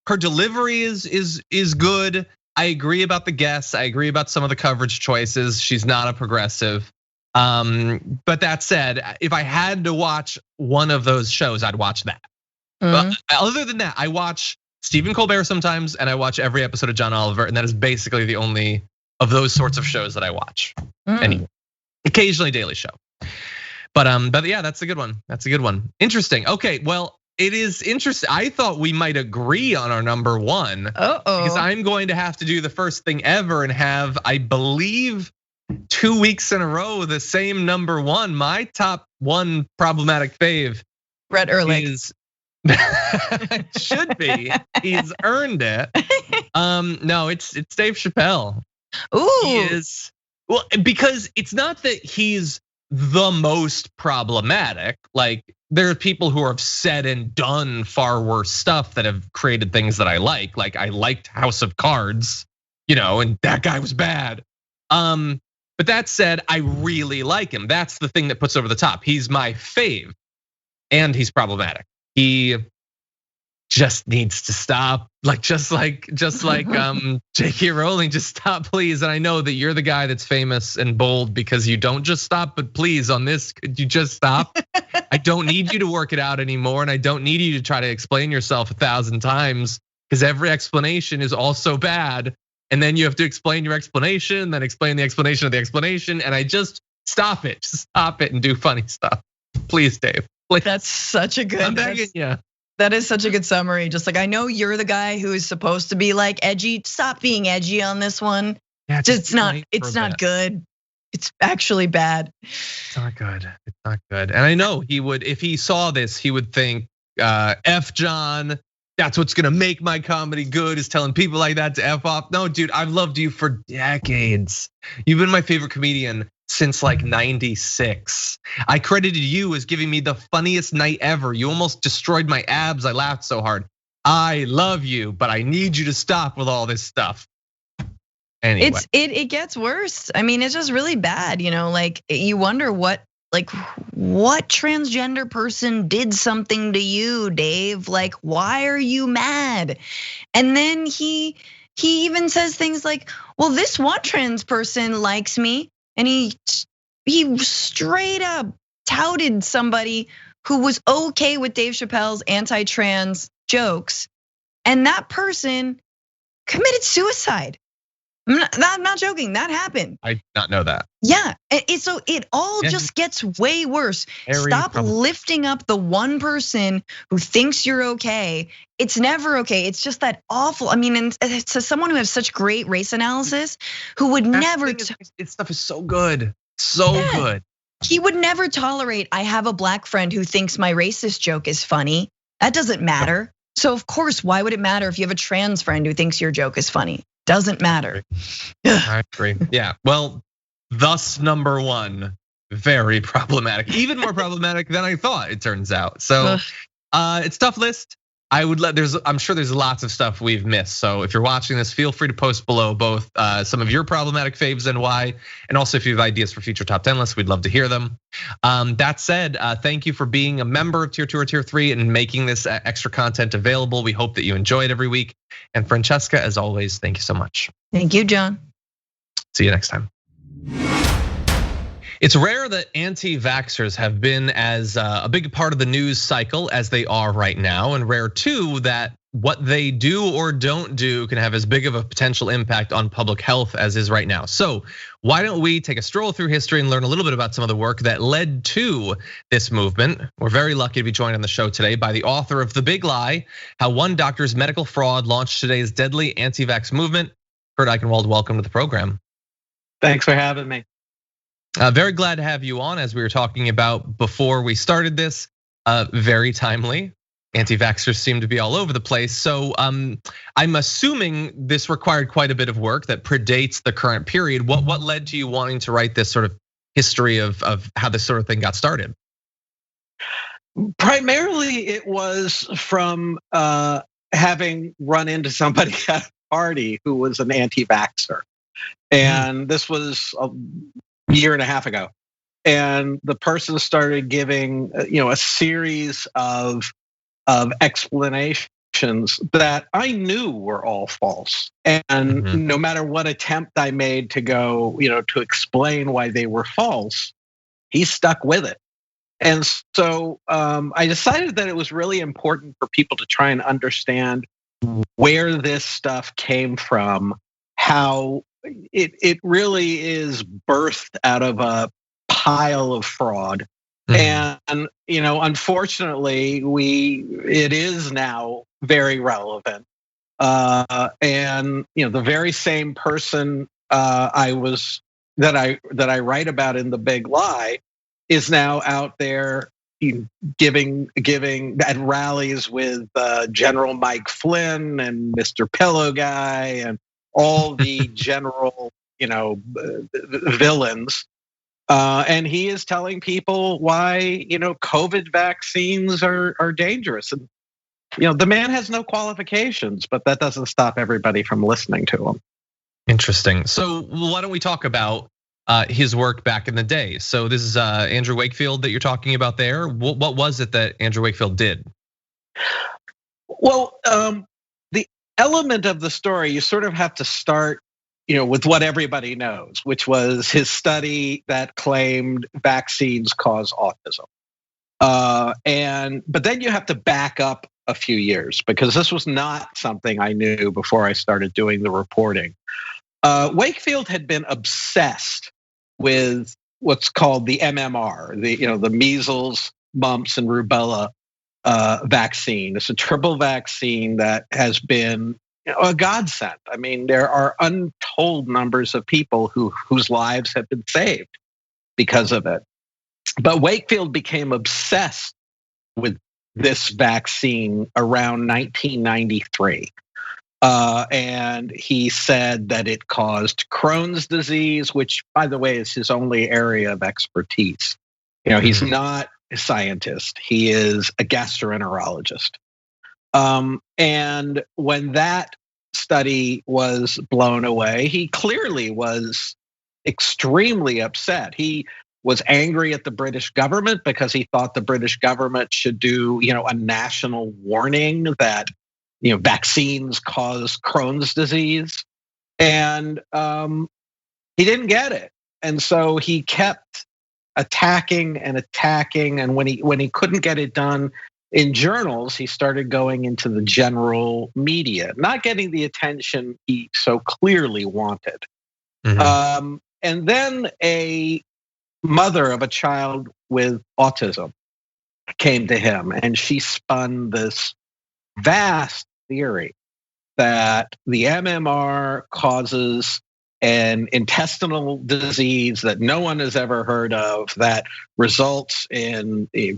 her delivery is good. I agree about the guests. I agree about some of the coverage choices. She's not a progressive. But that said, if I had to watch one of those shows, I'd watch that. Other than that, I watch Stephen Colbert sometimes, and I watch every episode of John Oliver, and that is basically the only of those sorts of shows that I watch. Anyway, occasionally Daily Show. But yeah, that's a good one. That's a good one. Interesting. Okay, well, it is interesting. I thought we might agree on our number one. Because I'm going to have to do the first thing ever and have, I believe, 2 weeks in a row the same number one. My top one problematic fave. Brett Ehrlich is should be. He's earned it. No, it's Dave Chappelle. Ooh. He is, well, because it's not that he's the most problematic. Like, there are people who have said and done far worse stuff that have created things that I like. Like, I liked House of Cards, and that guy was bad. But that said, I really like him. That's the thing that puts over the top. He's my fave, and he's problematic. He just needs to stop. Just like J.K. Rowling, just stop, please. And I know that you're the guy that's famous and bold because you don't just stop, but please, on this, could you just stop? I don't need you to work it out anymore, and I don't need you to try to explain yourself 1,000 times because every explanation is also bad. And then you have to explain your explanation, then explain the explanation of the explanation. And I just stop it and do funny stuff. Please, Dave. Please. That's such a good. I'm begging you. That is such a good summary. Just like, I know you're the guy who is supposed to be like edgy. Stop being edgy on this one. Yeah, it's not good. It's actually bad. It's not good. It's not good. And I know he would, if he saw this, he would think, F John, that's what's gonna make my comedy good, is telling people like that to F off. No, dude, I've loved you for decades. You've been my favorite comedian since like 96. I credited you as giving me the funniest night ever. You almost destroyed my abs. I laughed so hard. I love you, but I need you to stop with all this stuff. Anyway. It gets worse. I mean, it's just really bad, like you wonder what transgender person did something to you, Dave? Like, why are you mad? And then he even says things like, well, this one trans person likes me. And he straight up touted somebody who was okay with Dave Chappelle's anti-trans jokes. And that person committed suicide. I'm not joking, that happened. I did not know that. Yeah, so it all just gets way worse. Stop lifting up the one person who thinks you're okay. It's never okay. It's just that awful. I mean, and it's someone who has such great race analysis who would never. This stuff is so good, good. He would never tolerate, I have a black friend who thinks my racist joke is funny. That doesn't matter. So of course, why would it matter if you have a trans friend who thinks your joke is funny? Doesn't matter. I agree. Yeah, well, thus number one, very problematic. Even more problematic than I thought, it turns out. So it's a tough list. I'm sure there's lots of stuff we've missed. So if you're watching this, feel free to post below both some of your problematic faves and why, and also if you have ideas for future top 10 lists, we'd love to hear them. That said, thank you for being a member of Tier 2 or Tier 3 and making this extra content available. We hope that you enjoy it every week. And Francesca, as always, thank you so much. Thank you, John. See you next time. It's rare that anti-vaxxers have been as a big part of the news cycle as they are right now, and rare too that what they do or don't do can have as big of a potential impact on public health as is right now. So why don't we take a stroll through history and learn a little bit about some of the work that led to this movement? We're very lucky to be joined on the show today by the author of The Big Lie, How One Doctor's Medical Fraud Launched Today's Deadly Anti-Vax Movement. Kurt Eichenwald, welcome to the program. Thanks for having me. Very glad to have you on, as we were talking about before we started this. Very timely. Anti-vaxxers seem to be all over the place. So I'm assuming this required quite a bit of work that predates the current period. What led to you wanting to write this sort of history of how this sort of thing got started? Primarily, it was from having run into somebody at a party who was an anti-vaxxer. And this was a year and a half ago. And the person started giving, a series of explanations that I knew were all false. And no matter what attempt I made to go, to explain why they were false, he stuck with it. And so I decided that it was really important for people to try and understand where this stuff came from, how it really is birthed out of a pile of fraud. And unfortunately, it is now very relevant. And the very same person that I write about in The Big Lie is now out there giving at rallies with General Mike Flynn and Mr. Pillow Guy and all the general villains. And he is telling people why COVID vaccines are dangerous. And the man has no qualifications, but that doesn't stop everybody from listening to him. Interesting. So why don't we talk about his work back in the day? So this is Andrew Wakefield that you're talking about there. What was it that Andrew Wakefield did? Well, the element of the story, you sort of have to start with what everybody knows, which was his study that claimed vaccines cause autism. But then you have to back up a few years, because this was not something I knew before I started doing the reporting. Wakefield had been obsessed with what's called the MMR, the measles, mumps, and rubella vaccine. It's a triple vaccine that has been a godsend. I mean, there are untold numbers of people whose lives have been saved because of it. But Wakefield became obsessed with this vaccine around 1993. And he said that it caused Crohn's disease, which, by the way, is his only area of expertise. He's not a scientist. He is a gastroenterologist. And when that study was blown away, he clearly was extremely upset. He was angry at the British government because he thought the British government should do, a national warning that, vaccines cause Crohn's disease. And he didn't get it. And so he kept attacking. And when he couldn't get it done in journals, he started going into the general media, not getting the attention he so clearly wanted. And then a mother of a child with autism came to him, and she spun this vast theory that the MMR causes an intestinal disease that no one has ever heard of, that results in a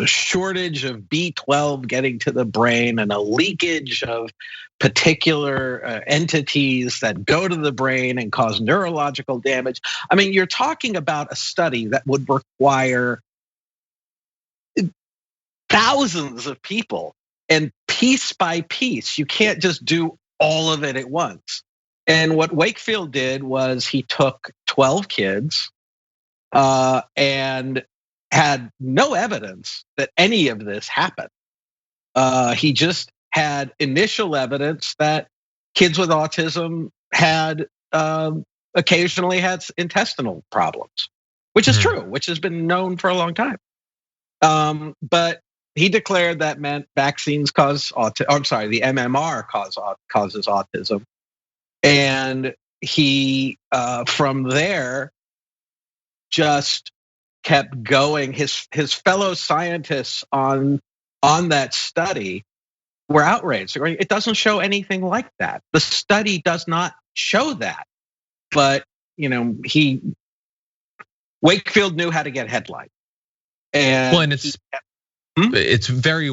shortage of B12 getting to the brain and a leakage of particular entities that go to the brain and cause neurological damage. I mean, you're talking about a study that would require thousands of people, and piece by piece. You can't just do all of it at once. And what Wakefield did was he took 12 kids and had no evidence that any of this happened. He just had initial evidence that kids with autism had occasionally had intestinal problems, which is true, which has been known for a long time. But he declared that meant vaccines cause autism. I'm sorry, the MMR causes autism. And he, from there, just kept going. His fellow scientists on that study were outraged. They're going, it doesn't show anything like that. The study does not show that. But Wakefield knew how to get headlines. And it's very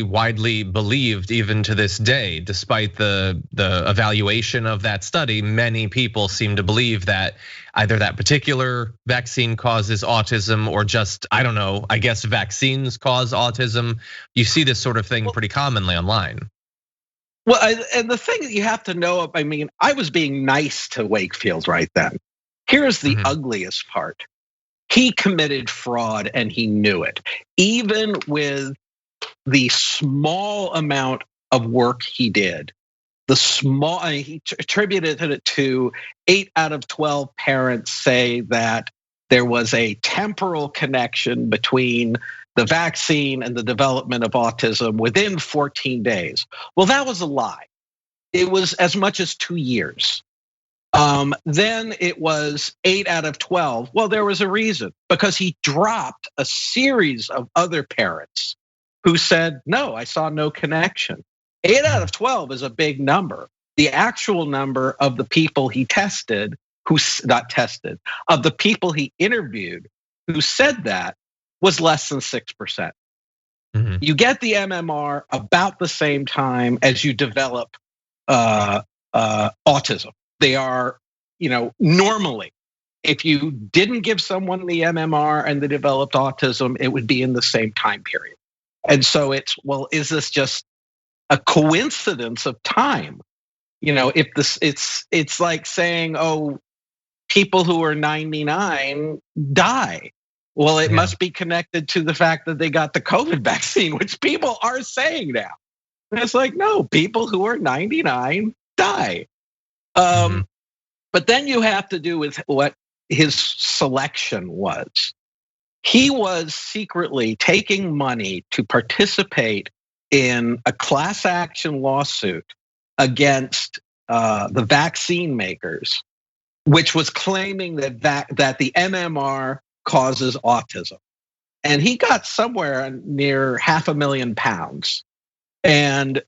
widely believed even to this day, despite the evaluation of that study. Many people seem to believe that either that particular vaccine causes autism, or just, I don't know, I guess vaccines cause autism. You see this sort of thing pretty commonly online. Well, and the thing that you have to know, I mean, I was being nice to Wakefield right then. Here's the ugliest part. He committed fraud and he knew it. Even with the small amount of work he did, he attributed it to 8 out of 12 parents say that there was a temporal connection between the vaccine and the development of autism within 14 days. Well, that was a lie. It was as much as 2 years. Then it was 8 out of 12. Well, there was a reason, because he dropped a series of other parents who said, no, I saw no connection. 8 out of 12 is a big number. The actual number of the people he tested, of the people he interviewed who said that was less than 6%. Mm-hmm. You get the MMR about the same time as you develop autism. They are, normally, if you didn't give someone the MMR and they developed autism, it would be in the same time period. And so is this just a coincidence of time? If it's like saying, oh, people who are 99 die. Well, it must be connected to the fact that they got the COVID vaccine, which people are saying now. And it's like, no, people who are 99 die. But then you have to do with what his selection was. He was secretly taking money to participate in a class action lawsuit against the vaccine makers, which was claiming that the MMR causes autism. And he got somewhere near £500,000 and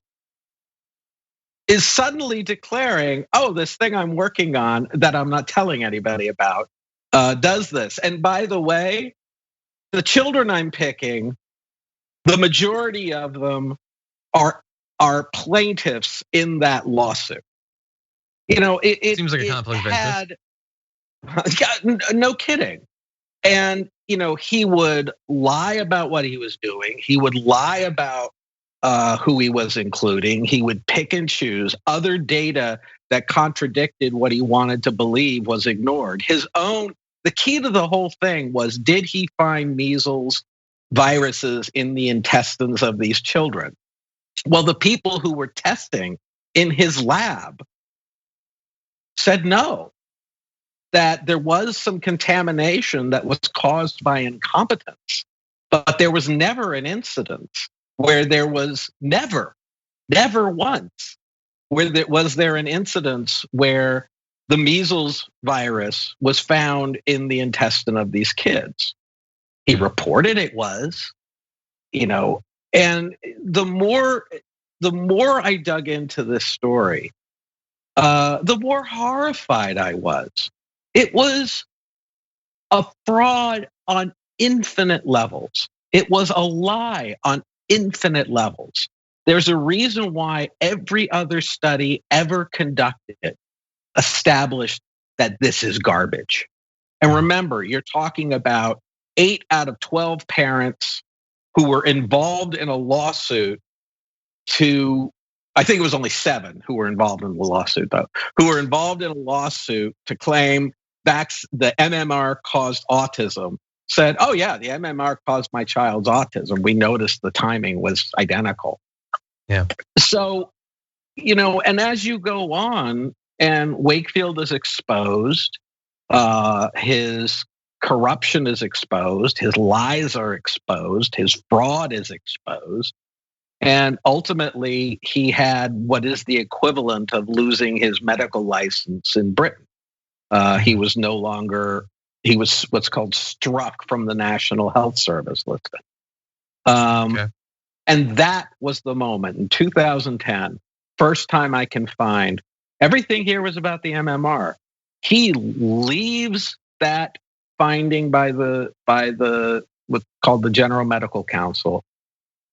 is suddenly declaring, oh, this thing I'm working on that I'm not telling anybody about does this. And by the way, the children I'm picking, the majority of them are plaintiffs in that lawsuit. It seems like a conflict of interest. No kidding. And he would lie about what he was doing. He would lie about who he was including. He would pick and choose. Other data that contradicted what he wanted to believe was ignored. The key to the whole thing was, did he find measles viruses in the intestines of these children? Well, the people who were testing in his lab said no, that there was some contamination that was caused by incompetence, but there was never an incident where there was never once where there an incident where the measles virus was found in the intestine of these kids. He reported it was, and the more I dug into this story, the more horrified I was. It was a fraud on infinite levels. It was a lie on infinite levels. There's a reason why every other study ever conducted established that this is garbage. And remember, you're talking about 8 out of 12 parents who were involved in a lawsuit I think it was only 7 who were involved in the lawsuit, though, who were involved in a lawsuit to claim the MMR caused autism, said, oh yeah, the MMR caused my child's autism. We noticed the timing was identical. Yeah. So, and as you go on, and Wakefield is exposed, his corruption is exposed, his lies are exposed, his fraud is exposed. And ultimately, he had what is the equivalent of losing his medical license in Britain. He was what's called struck from the National Health Service list. Okay. And that was the moment in 2010, first time I can find. Everything here was about the MMR. He leaves that finding by the what's called the General Medical Council,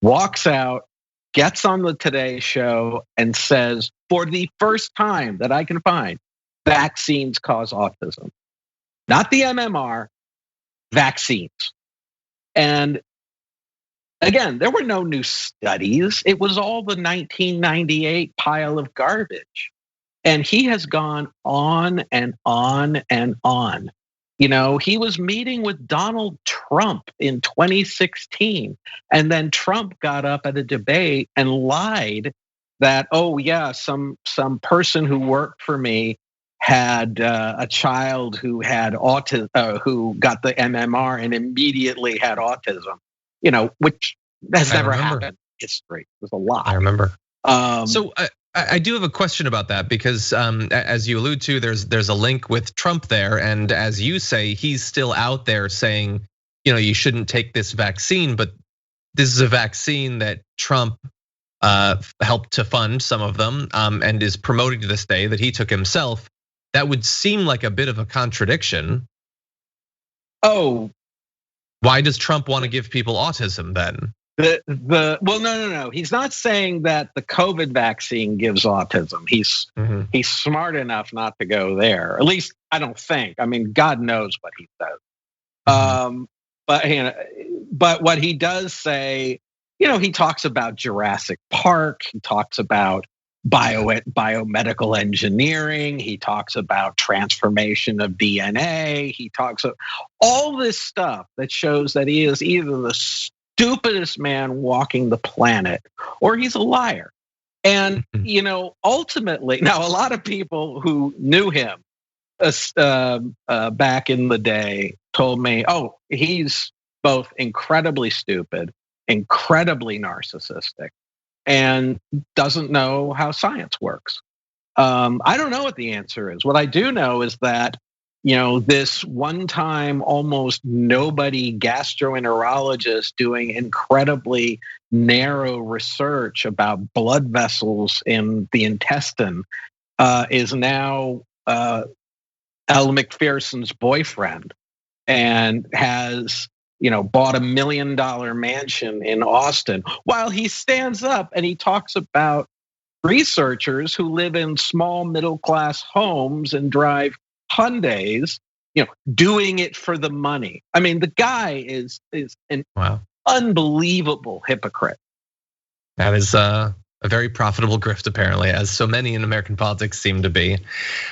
walks out, gets on the Today Show and says, for the first time that I can find, vaccines cause autism. Not the MMR, vaccines. And again, there were no new studies. It was all the 1998 pile of garbage. And he has gone on and on and on. He was meeting with Donald Trump in 2016. And then Trump got up at a debate and lied that, oh yeah, some person who worked for me had a child who had autism, who got the MMR and immediately had autism. Which has never happened in history. There's a lot. I remember. So I do have a question about that because as you allude to, there's a link with Trump there, and as you say, he's still out there saying, you shouldn't take this vaccine, but this is a vaccine that Trump helped to fund some of them, and is promoting to this day that he took himself. That would seem like a bit of a contradiction. Oh, why does Trump want to give people autism then? Well, no. He's not saying that the COVID vaccine gives autism. He's smart enough not to go there. At least I don't think. I mean, God knows what he says. But what he does say, he talks about Jurassic Park. He talks about biomedical engineering. He talks about transformation of DNA. He talks of all this stuff that shows that he is either the stupidest man walking the planet or he's a liar. And, ultimately, now a lot of people who knew him back in the day told me, oh, he's both incredibly stupid, incredibly narcissistic, and doesn't know how science works. I don't know what the answer is. What I do know is that, this one-time almost nobody gastroenterologist doing incredibly narrow research about blood vessels in the intestine is now Elle Macpherson's boyfriend and has bought $1 million mansion in Austin, while he stands up and he talks about researchers who live in small middle-class homes and drive Hyundais, doing it for the money. I mean, the guy is an unbelievable hypocrite. That is a very profitable grift, apparently, as so many in American politics seem to be.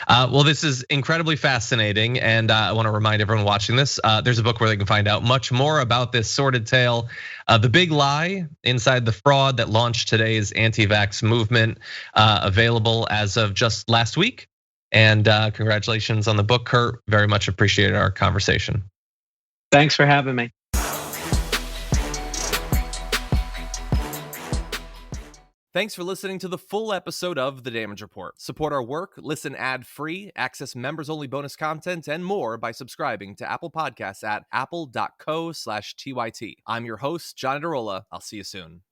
Well, this is incredibly fascinating, and I want to remind everyone watching this, there's a book where they can find out much more about this sordid tale, The Big Lie, Inside the Fraud That Launched Today's Anti-Vax Movement, available as of just last week. And congratulations on the book, Kurt. Very much appreciated our conversation. Thanks for having me. Thanks for listening to the full episode of The Damage Report. Support our work, listen ad-free, access members-only bonus content, and more by subscribing to Apple Podcasts at apple.co/TYT. I'm your host, John Darola. I'll see you soon.